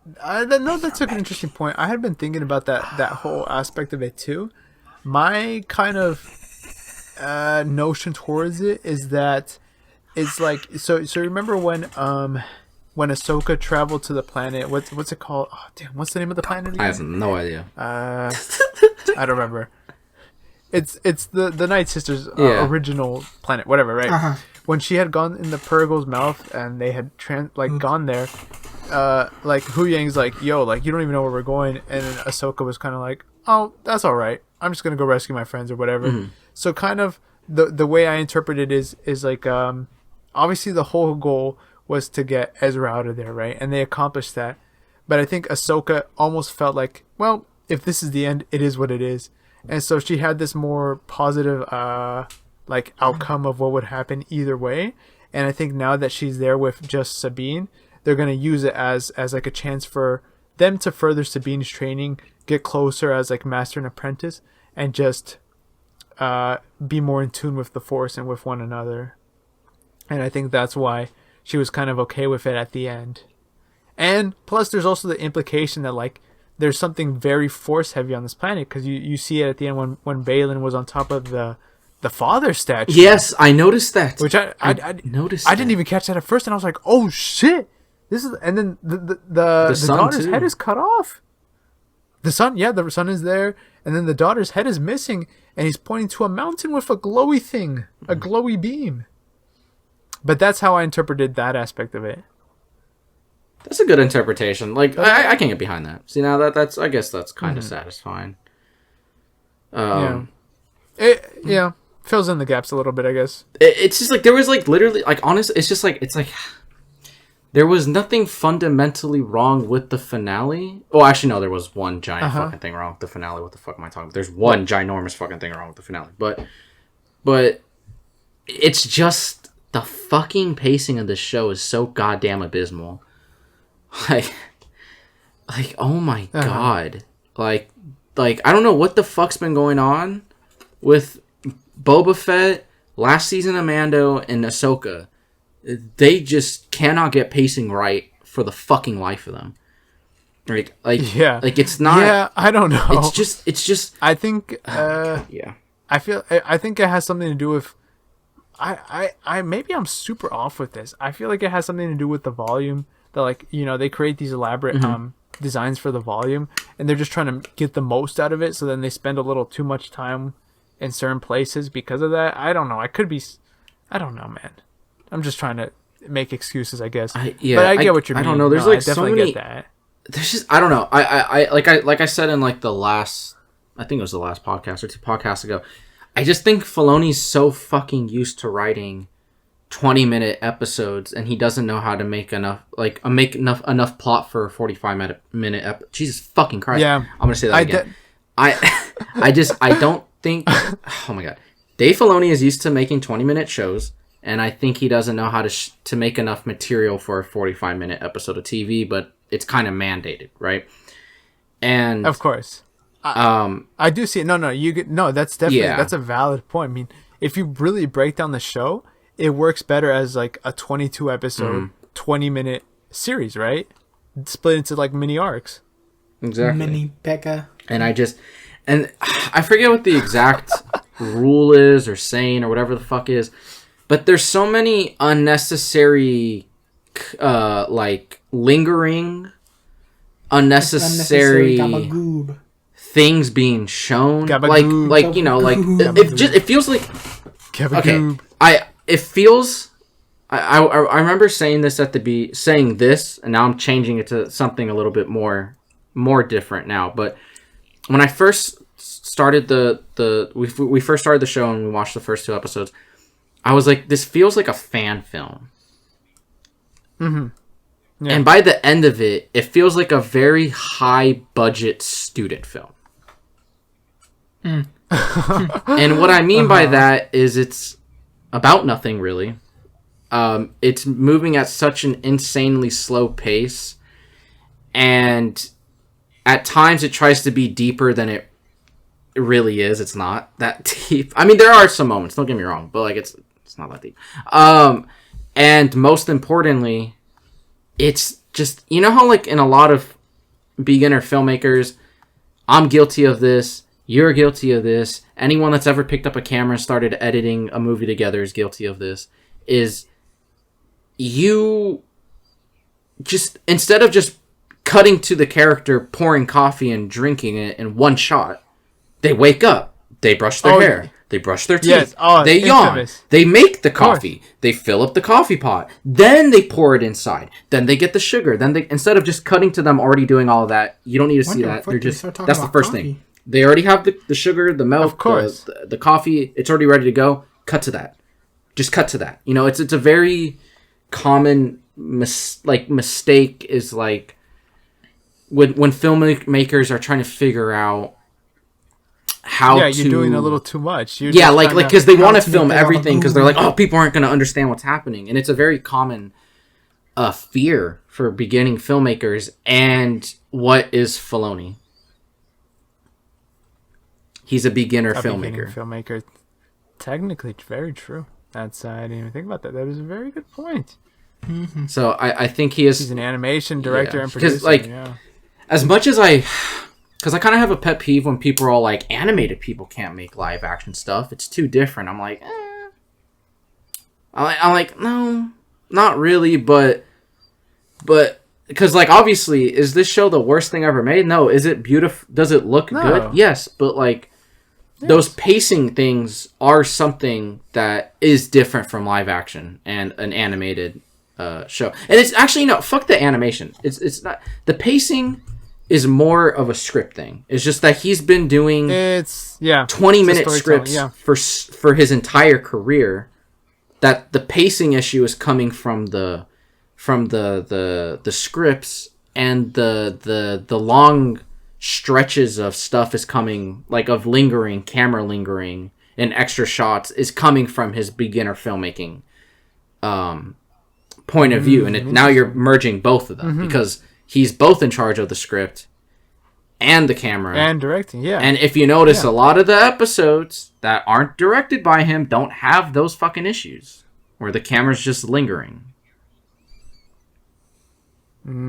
No, that's an interesting point. I had been thinking about that whole aspect of it too. My kind of notion towards it is that it's like, so remember when Ahsoka traveled to the planet, what's it called? Oh damn, what's the name of the planet again? I have no idea. I don't remember. It's the Night Sisters original planet, whatever, right? When she had gone in the Purgle's mouth and they had gone there, like Hu Yang's like, yo, like you don't even know where we're going, and then Ahsoka was kind of like, oh, that's all right. I'm just gonna go rescue my friends or whatever. So kind of the way I interpret it is like obviously the whole goal was to get Ezra out of there, right? And they accomplished that. But I think Ahsoka almost felt like, well, if this is the end, it is what it is. And so she had this more positive like outcome of what would happen either way. And I think now that she's there with just Sabine, they're going to use it as like a chance for them to further Sabine's training, get closer as like master and apprentice, and just be more in tune with the Force and with one another. And I think that's why she was kind of okay with it at the end. And plus there's also the implication that like there's something very Force heavy on this planet, because you see it at the end when Balin was on top of the father statue. Yes, I noticed that. Which I noticed. I didn't even catch that at first, and I was like, "Oh shit!" This is, and then the daughter's head is cut off. The son is there, and then the daughter's head is missing, and he's pointing to a mountain with a glowy thing, a glowy beam. But that's how I interpreted that aspect of it. That's a good interpretation. Like I can't get behind that. See, now that's I guess that's kind of satisfying. Yeah, fills in the gaps a little bit, I guess. It's just like there was like literally like honestly, it's just like there was nothing fundamentally wrong with the finale. Oh, actually, no, there was one giant fucking thing wrong with the finale. What the fuck am I talking about? There's one ginormous fucking thing wrong with the finale. But it's just the fucking pacing of this show is so goddamn abysmal. Like oh my god. Like I don't know what the fuck's been going on with Boba Fett, last season of Mando, and Ahsoka. They just cannot get pacing right for the fucking life of them. Like it's not. Yeah, I don't know. It's just. I think. Yeah. I think it has something to do with. I maybe I'm super off with this. I feel like it has something to do with the volume. That, like, you know, they create these elaborate designs for the volume, and they're just trying to get the most out of it. So then they spend a little too much time in certain places because of that. I don't know. I don't know, man. I'm just trying to make excuses, I guess. But I get what you mean. I don't know. There's like I definitely so many. Get that. There's just I don't know. I said in like the last, I think it was the last podcast or 2 podcasts ago. I just think Filoni's so fucking used to writing 20-minute episodes, and he doesn't know how to make enough plot for a 45-minute Jesus fucking Christ. Yeah, I'm gonna say that again. I don't think. Oh my god, Dave Filoni is used to making 20-minute shows. And I think he doesn't know how to make enough material for a 45-minute episode of TV, but it's kind of mandated, right? And of course, I do see it. No, that's definitely that's a valid point. I mean, if you really break down the show, it works better as like a 22 episode, 20-minute series, right? Split into like mini arcs. Exactly. Mini Becca. And I forget what the exact rule is or saying or whatever the fuck is. But there's so many unnecessary, like, lingering, unnecessary things being shown. Gabagoop. Like you know, like it feels like. Gabagoop. Okay, it feels. I remember saying this saying this, and now I'm changing it to something a little bit more different now. But when I first started we first started the show and we watched the first 2 episodes. I was like, this feels like a fan film. Mm-hmm. Yeah. And by the end of it, it feels like a very high-budget student film. And what I mean by that is it's about nothing, really. It's moving at such an insanely slow pace. And at times it tries to be deeper than it really is. It's not that deep. I mean, there are some moments, don't get me wrong, but like it's not that deep. And most importantly, it's just, you know how like in a lot of beginner filmmakers, I'm guilty of this, you're guilty of this, anyone that's ever picked up a camera and started editing a movie together is guilty of this, is you just, instead of just cutting to the character pouring coffee and drinking it in one shot, they wake up, they brush their hair, they brush their teeth, they yawn, they make the coffee, they fill up the coffee pot, then they pour it inside, then they get the sugar, then they, instead of just cutting to them already doing all of that, you don't need to see that. They're just, that's the first thing. They already have the sugar, the milk, the coffee, it's already ready to go. Cut to that. just cut to that. You know, it's a very common mistake is like when filmmakers are trying to figure out how you're doing a little too much. You're like because they want to film everything because they're like, oh, people aren't going to understand what's happening, and it's a very common fear for beginning filmmakers. And what is Filoni? He's a beginner filmmaker. Technically, very true. I didn't even think about that. That is a very good point. Mm-hmm. So I think he's an animation director and producer. Because as much as because I kind of have a pet peeve when people are all like, animated people can't make live action stuff. It's too different. I'm like, I'm like, no, not really, but because like obviously, is this show the worst thing ever made? No. Is it beautiful? Does it look good? Yes, but like those pacing things are something that is different from live action and an animated show. And it's actually fuck the animation. It's not the pacing. Is more of a script thing. It's just that he's been doing 20-minute scripts for his entire career. That the pacing issue is coming from the scripts, and the long stretches of stuff is coming like of camera lingering and extra shots is coming from his beginner filmmaking point of view. And now you're merging both of them because he's both in charge of the script and the camera. And directing, And if you notice, a lot of the episodes that aren't directed by him don't have those fucking issues. Where the camera's just lingering.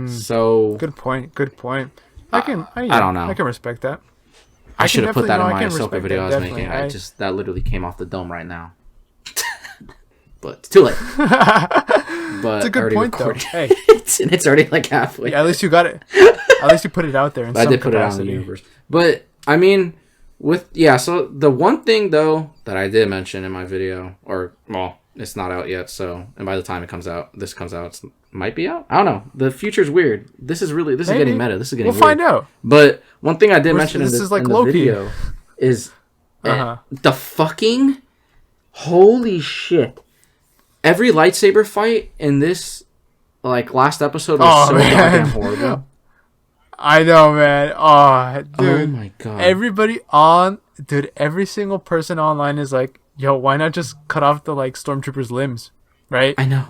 So... Good point. I don't know. I can respect that. I should have put that in my Ahsoka video I was making. That literally came off the dome right now. But it's too late. But it's a good point, though. Hey, it's already like halfway. Yeah, at least you got it. At least you put it out there. I did put it out in the universe. But I mean, so the one thing though that I did mention in my video, it's not out yet. So, and by the time this comes out, it might be out. I don't know. The future's weird. This is getting meta. This is getting. We'll find out. But one thing I did mention in the video is the fucking holy shit. Every lightsaber fight in this, last episode was goddamn horrible. I know, man. Oh, dude. Oh, my God. Every single person online is like, yo, why not just cut off the, stormtroopers' limbs? Right? I know.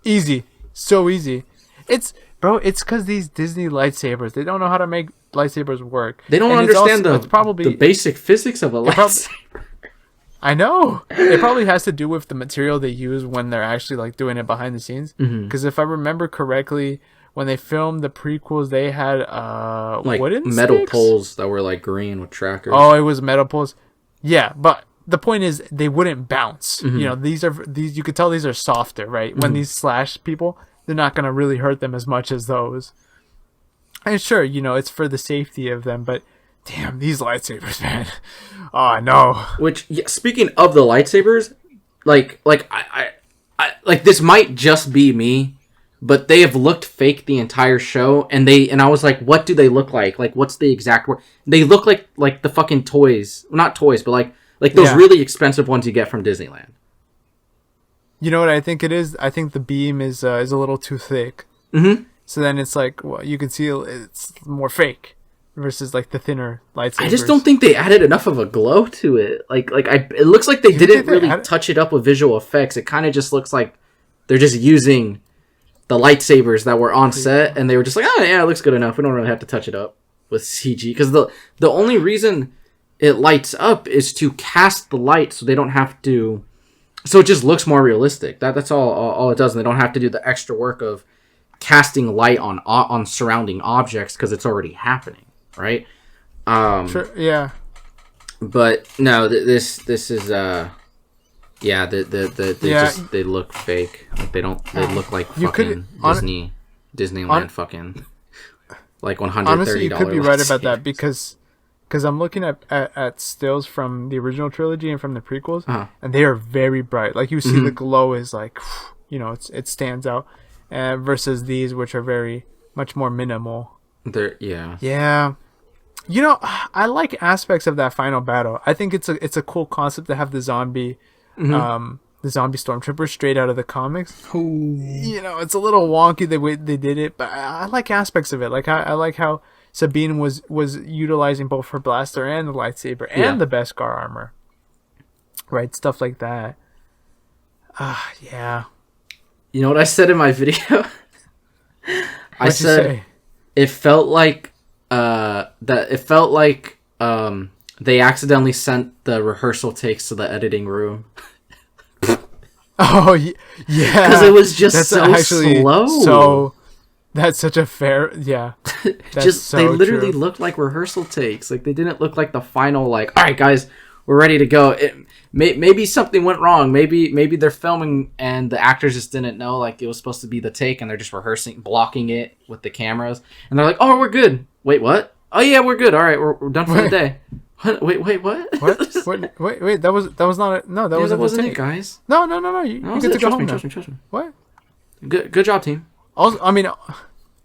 Easy. So easy. It's because these Disney lightsabers, they don't know how to make lightsabers work. They don't understand the basic physics of a lightsaber. I know. It probably has to do with the material they use when they're actually doing it behind the scenes. Because if I remember correctly, when they filmed the prequels, they had wooden metal sticks? poles that were green with trackers. Oh, it was metal poles. Yeah, but the point is they wouldn't bounce. These you could tell these are softer, right? When these slash people, they're not gonna really hurt them as much as those. And sure, it's for the safety of them, but damn, these lightsabers, man. Oh, no. Which, speaking of the lightsabers, I this might just be me, but they have looked fake the entire show, and I was like, what do they look like? What's the exact word? They look like the fucking toys. Well, not toys, but like those really expensive ones you get from Disneyland. You know what I think it is? I think the beam is a little too thick. So then it's you can see it's more fake. Versus the thinner lightsabers. I just don't think they added enough of a glow to it. It looks like they didn't really touch it up with visual effects. It kind of just looks like they're just using the lightsabers that were on set, and they were just like, oh yeah, it looks good enough. We don't really have to touch it up with CG because the only reason it lights up is to cast the light, so they don't have to. So it just looks more realistic. That's all it does, and they don't have to do the extra work of casting light on surrounding objects because it's already happening. Right? Sure, yeah. But no, this is they look fake. They look like fucking Disneyland fucking $130. Honestly, you could be right about that because I'm looking at stills from the original trilogy and from the prequels, and they are very bright. You see the glow is it stands out, versus these which are very much more minimal. Yeah. I like aspects of that final battle. I think it's a cool concept to have the zombie the zombie stormtrooper straight out of the comics. Ooh. You know, it's a little wonky the way they did it, but I like aspects of it. Like I like how Sabine was utilizing both her blaster and the lightsaber and the Beskar armor. Right, stuff like that. Yeah. You know what I said in my video? I said it felt like they accidentally sent the rehearsal takes to the editing room. Oh yeah, because it was just slow. So that's such a fair, They literally looked like rehearsal takes. Like they didn't look like the final. Like, all right, guys, we're ready to go. Maybe something went wrong. Maybe they're filming and the actors just didn't know like it was supposed to be the take, and they're just rehearsing, blocking it with the cameras, and they're like, "Oh, we're good." Wait, what? Oh yeah, we're good. All right, we're done for the day. What? Wait, what? Wait, that was not it. No, that wasn't it, guys. No. You get to go home now. Trust me. What? Good job, team. Also, I mean,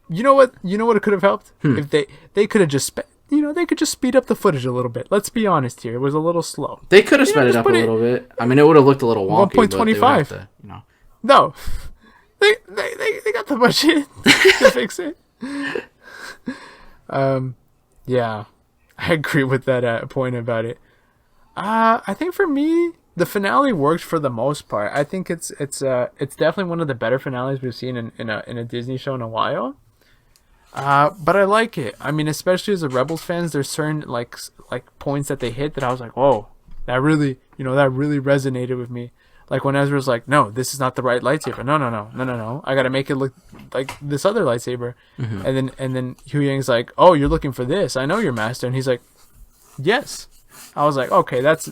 you know what? It could have helped if they could have just they could just speed up the footage a little bit. Let's be honest here. It was a little slow. They could have sped it up a little bit. I mean, it would have looked a little wonky. 1.25. No, they got the budget to fix it. Yeah, I agree with that point about it. I think for me, the finale worked for the most part. I think it's definitely one of the better finales we've seen in a Disney show in a while. But I like it. I mean, especially as a Rebels fans, there's certain like points that they hit that I was like, whoa, that really resonated with me. Like when Ezra's like, no, this is not the right lightsaber. No. I gotta make it look like this other lightsaber. Mm-hmm. And then Hu Yang's like, oh, you're looking for this. I know your master. And he's like, yes. I was like, okay, that's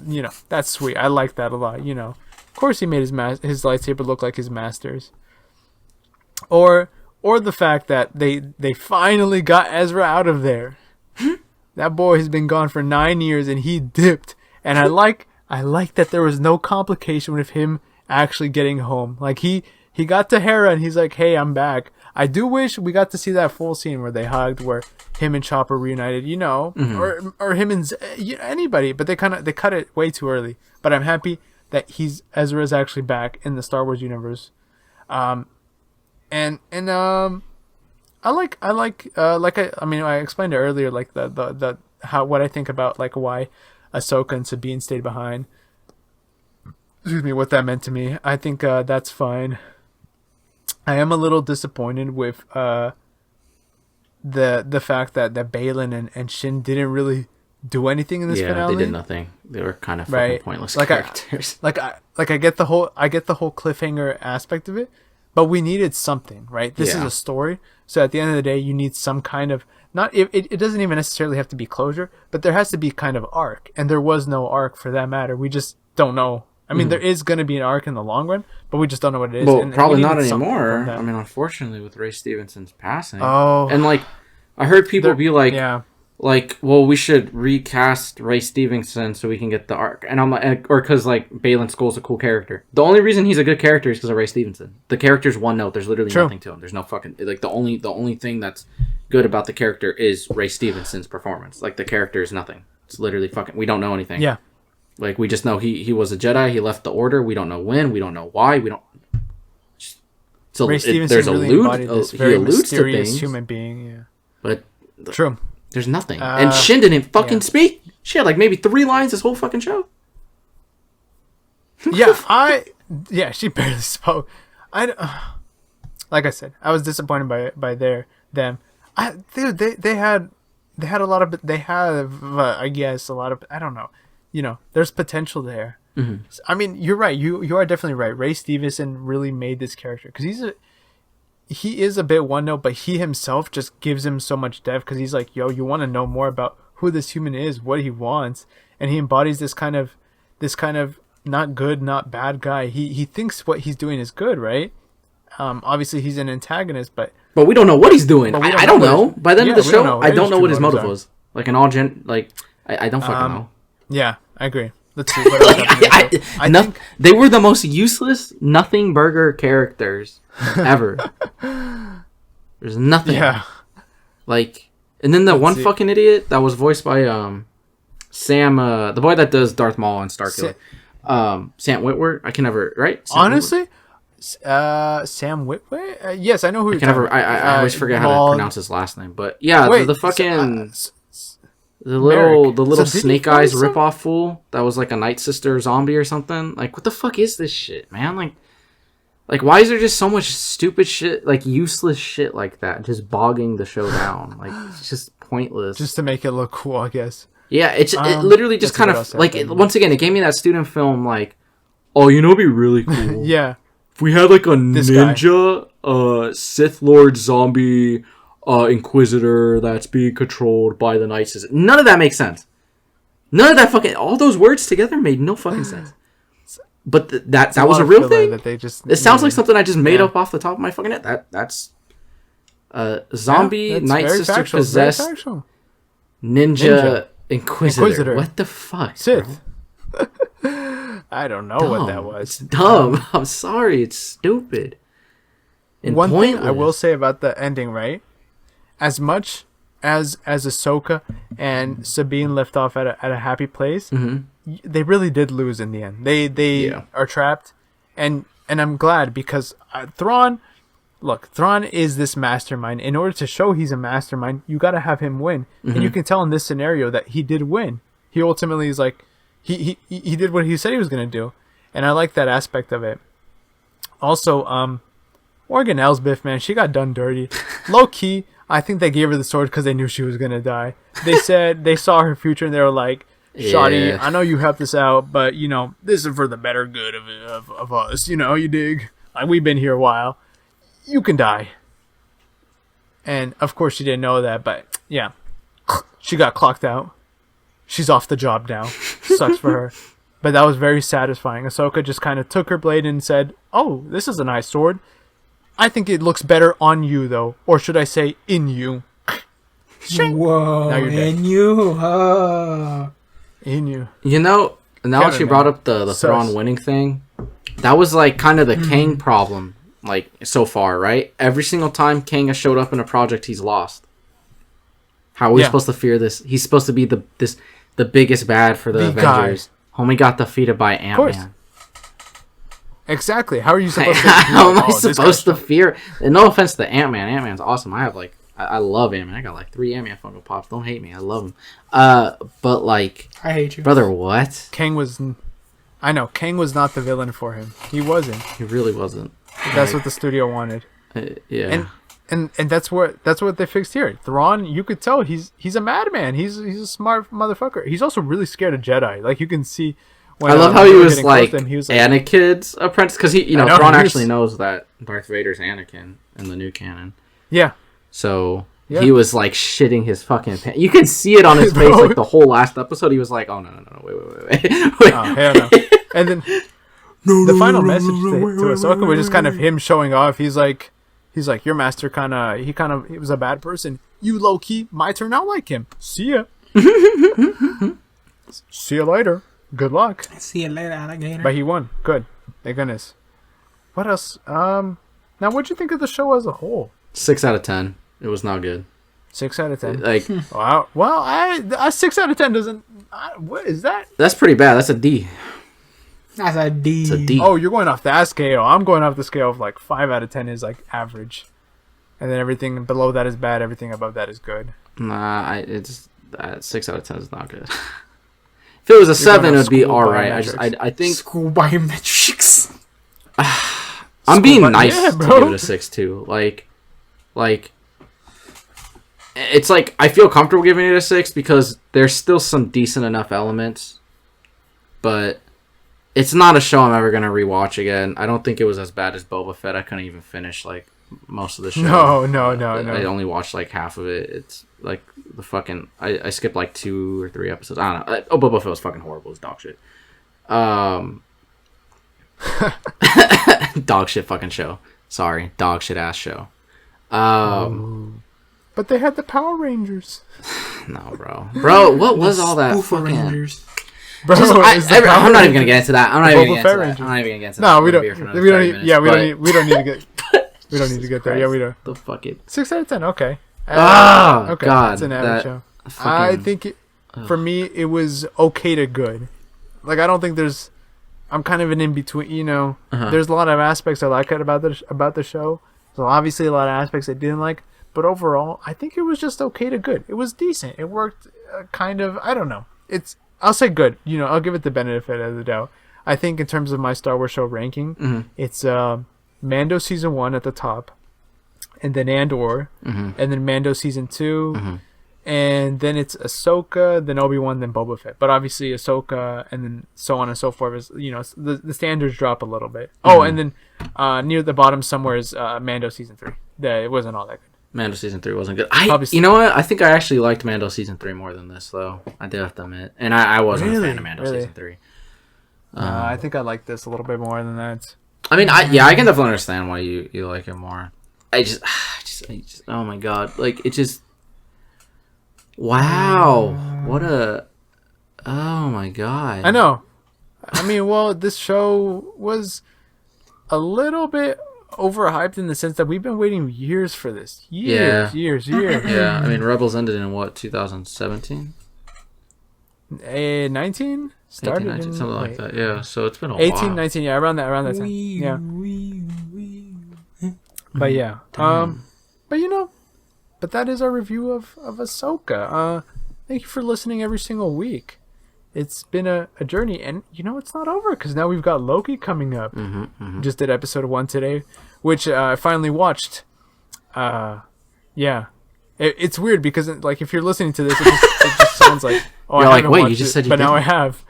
sweet. I like that a lot. Of course he made his lightsaber look like his master's. Or the fact that they finally got Ezra out of there. That boy has been gone for 9 years and he dipped. And I like that there was no complication with him actually getting home. Like he got to Hera and he's like, hey, I'm back. I do wish we got to see that full scene where they hugged, where him and Chopper reunited, mm-hmm. or him and anybody, but they cut it way too early. But I'm happy that Ezra's actually back in the Star Wars universe. I explained it earlier, like the what I think about like why Ahsoka and Sabine stayed behind. Excuse me, what that meant to me. I think that's fine. I am a little disappointed with the fact that Baylan and Shin didn't really do anything in this finale. They did nothing. They were kind of fucking pointless characters. I get the whole cliffhanger aspect of it, but we needed something, right? This is a story, so at the end of the day, you need some kind of it doesn't even necessarily have to be closure, but there has to be kind of arc, and there was no arc for that matter. We just don't know. I mean, there is going to be an arc in the long run, but we just don't know what it is. Well, probably not anymore. I mean, unfortunately, with Ray Stevenson's passing. Oh. And, like, I heard people be like, well, we should recast Ray Stevenson so we can get the arc. And I'm like, or because, like, Baylan Skoll's a cool character. The only reason he's a good character is because of Ray Stevenson. The character's one note. There's literally nothing to him. There's no fucking, like, the only thing that's good about the character is Ray Stevenson's performance. Like, the character is nothing. It's literally fucking, we don't know anything. Yeah. Like, we just know he was a Jedi. He left the Order. We don't know when. We don't know why. We don't. So Ray Stevenson really embodied this very mysterious human being. Yeah, but true. There's nothing. And Shin didn't fucking speak. She had like maybe 3 lines this whole fucking show. She barely spoke. Like I said, I was disappointed by them. They had a lot of. They have I guess a lot of. I don't know. There's potential there. Mm-hmm. I mean, you're right. You are definitely right. Ray Stevenson really made this character because he is a bit one note, but he himself just gives him so much depth because he's like, yo, you want to know more about who this human is, what he wants, and he embodies this kind of not good, not bad guy. He thinks what he's doing is good, right? Obviously he's an antagonist, but we don't know what he's doing. I don't know. By the end of the show, I don't know what his motive was. Like I don't fucking know. Yeah, I agree. Let's see. What I think they were the most useless nothing burger characters ever. There's nothing. Yeah. Like, and then fucking idiot that was voiced by Sam, the boy that does Darth Maul and Starkiller. Sam Witwer. I can never right. Sam Honestly, Sam Witwer. Yes, I know who. I always forget how to pronounce his last name. But yeah, wait, the fucking the little Snake Eyes ripoff fool that was like a Night Sister zombie or something. Like, what the fuck is this shit, man? Like, why is there just so much stupid shit, like useless shit like that, just bogging the show down? Like, it's just pointless. Just to make it look cool, I guess. Yeah, it literally just kind of like once again, it gave me that student film like, oh, you know, it'd be really cool. Yeah, if we had like a ninja, Sith Lord zombie, Inquisitor that's being controlled by the Night Sister. None of that makes sense. None of that fucking all those words together made no fucking sense. But that was a real thing. That it sounds like something I just made up off the top of my fucking head. That's zombie Night Sister possessed ninja Inquisitor. What the fuck? Sith. I don't know what that was. It's dumb. I'm sorry. It's stupid. And one thing I will say about the ending, right? As much as Ahsoka and Sabine left off at a happy place, they really did lose in the end. They are trapped, and I'm glad because Thrawn is this mastermind. In order to show he's a mastermind, you got to have him win, and you can tell in this scenario that he did win. He ultimately is like he did what he said he was gonna do, and I like that aspect of it. Also, Morgan Elsbeth, man, she got done dirty. Low key, I think they gave her the sword because they knew she was gonna die. They said they saw her future and they were like, "Shawty, I know you helped us out, but you know this is for the better good of us. You know, you dig? Like we've been here a while. You can die." And of course, she didn't know that, but yeah, she got clocked out. She's off the job now. Sucks for her. But that was very satisfying. Ahsoka just kind of took her blade and said, "Oh, this is a nice sword. I think it looks better on you, though. Or should I say, in you." Whoa, now you're dead. In you. In you. You know, now that you brought up the Thrawn winning thing, that was like kind of the Kang problem, like so far, right? Every single time Kang has showed up in a project, he's lost. How are we supposed to fear this? He's supposed to be the biggest bad for the Avengers. Homie got defeated by Ant-Man. Exactly. How are you supposed to? How am I supposed to fear? And no offense to Ant-Man. Ant-Man's awesome. I have like, I love Ant-Man. I got like 3 Ant-Man Funko Pops. Don't hate me. I love him. But like, I hate you, brother. What? I know Kang was not the villain for him. He wasn't. He really wasn't. That's what the studio wanted. Yeah. And that's what they fixed here. Thrawn, you could tell he's a madman. He's a smart motherfucker. He's also really scared of Jedi. Like you can see. I love how he was like Anakin's apprentice because Thrawn actually knows that Darth Vader's Anakin in the new canon. Yeah. So he was like shitting his fucking pants. You can see it on his face like the whole last episode. He was like, "Oh no, wait." Oh hell no! And then the final message to Ahsoka was just kind of him showing off. He's like, your master he was a bad person. You low key might turn out like him. See ya. See you later. Good luck. See you later, alligator. But he won. Good. Thank goodness. What else? Now, what'd you think of the show as a whole? 6 out of 10. It was not good. 6 out of 10. Like, wow. Well, a 6 out of 10 doesn't. What is that? That's pretty bad. That's a D. That's a D. It's a D. Oh, you're going off that scale. I'm going off the scale of like 5 out of 10 is like average, and then everything below that is bad. Everything above that is good. Nah, it's 6 out of 10 is not good. If it was a 7, it would be alright. I think school biometrics. I'm being nice to give it a 6 too. Like, it's like I feel comfortable giving it a 6 because there's still some decent enough elements, but it's not a show I'm ever gonna rewatch again. I don't think it was as bad as Boba Fett. I couldn't even finish like most of the show. No. I only watched like half of it. It's like the fucking I skipped like 2 or 3 episodes. I don't know. Boba Fett was fucking horrible. It's dog shit. Dog shit fucking show. Sorry, dog shit ass show. But they had the Power Rangers. No, bro. What was all that fucking Rangers? Bro, I'm not even gonna get into that. I'm not even gonna get into that. No, we don't. We don't need. Yeah, we don't need to get. We don't need to get there. Yeah, we don't. The fuck it. 6 out of 10. Okay. Okay. God, it's an average show. I think for me it was okay to good. Like I don't think there's I'm kind of an in between. You know, there's a lot of aspects I like about the show. So obviously a lot of aspects I didn't like, but overall I think it was just okay to good. It was decent. It worked. Kind of. I don't know. I'll say good. You know, I'll give it the benefit of the doubt. I think in terms of my Star Wars show ranking, it's Mando season 1 at the top, and then Andor, and then Mando season 2. And then it's Ahsoka, then Obi-Wan, then Boba Fett. But obviously Ahsoka, and then so on and so forth. Is, you know, the standards drop a little bit. Oh, and then near the bottom somewhere is Mando season 3. It wasn't all that good. Mando season 3 wasn't good. You know what? I think I actually liked Mando season 3 more than this, though. I do have to admit. And I wasn't a fan of Mando season 3. I think I like this a little bit more than that. I mean, I can definitely understand why you like it more. I just, oh my god, like it just. Wow. Oh my god. I know. I mean, well, this show was a little bit overhyped in the sense that we've been waiting years for this. Years. Yeah, I mean, Rebels ended in what, 2017? 19? Started 18, 19, in, something like that. Yeah, so it's been a 18, while. 19, yeah, around that time. Yeah. But yeah. But you know, but that is our review of Ahsoka. Thank you for listening every single week. It's been a journey, and you know it's not over because now we've got Loki coming up. Just did episode 1 today, which I finally watched. Yeah, it's weird because like if you're listening to this, it just sounds like you're like, wait, you just said you but didn't. Now I have.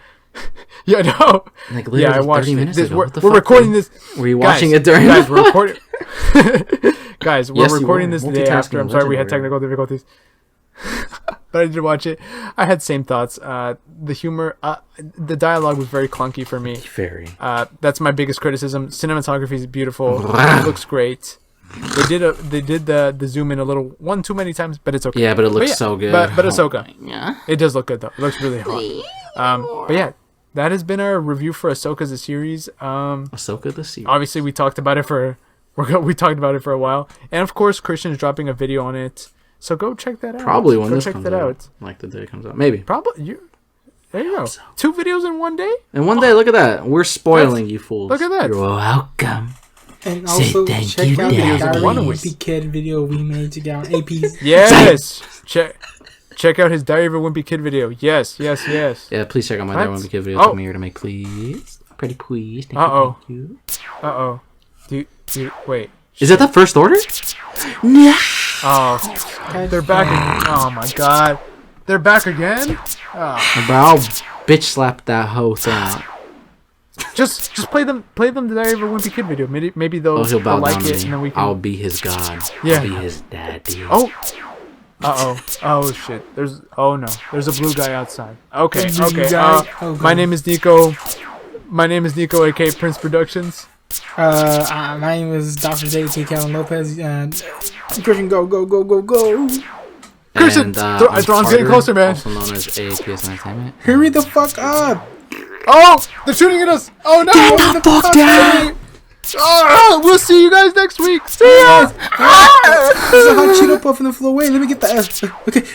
Yeah, no. Like literally I watched 30 minutes ago. We're recording this. Were you watching it during? Guys, we're recording. Guys, we're recording this the day after. I'm sorry we had technical difficulties. But I did watch it. I had same thoughts. The humor, the dialogue was very clunky for me. Very. That's my biggest criticism. Cinematography is beautiful. It looks great. They did the zoom in a little one too many times, but it's okay. Yeah, but it looks so good. But Ahsoka, it does look good though. It looks really hot. But yeah, that has been our review for Ahsoka the series. Ahsoka the series. Obviously, we talked about it for a while, and of course, Christian is dropping a video on it. So go check that out. Probably when this check comes that out. Like the day it comes out. Maybe. Probably. There you go. So. 2 videos in one day? In one day, look at that. We're spoiling you fools. Look at that. You're welcome. And also check out the Diary Wimpy Kid video we made to get on APs. Yes! Check out his Diary of a Wimpy Kid video. Yes. Yeah, please check out my Diary of a Wimpy Kid video. Took me here to make, please. Pretty please. Thank you. Uh-oh. Wait. Is that the First Order? No. Oh, they're back again. Oh my god. They're back again? Oh. Bro, I'll bitch slap that hoe thing. Just play them the Diary of a Wimpy Kid video. Maybe they'll like it and then we can... I'll be his god. Yeah. I'll be his daddy. Oh. Oh shit. There's a blue guy outside. Okay. My name is Nico. aka Prince Productions. My name is Dr. J.K. Calvin Lopez, and Christian, go. Christian, Thron's getting closer, man. Also known as AAPS Entertainment. Hurry the fuck up! Oh, they're shooting at us! Oh no! Get the fuck down! We'll see you guys next week. See ya! There's a hot Cheeto puff in the floor. Wait, let me get that. Okay.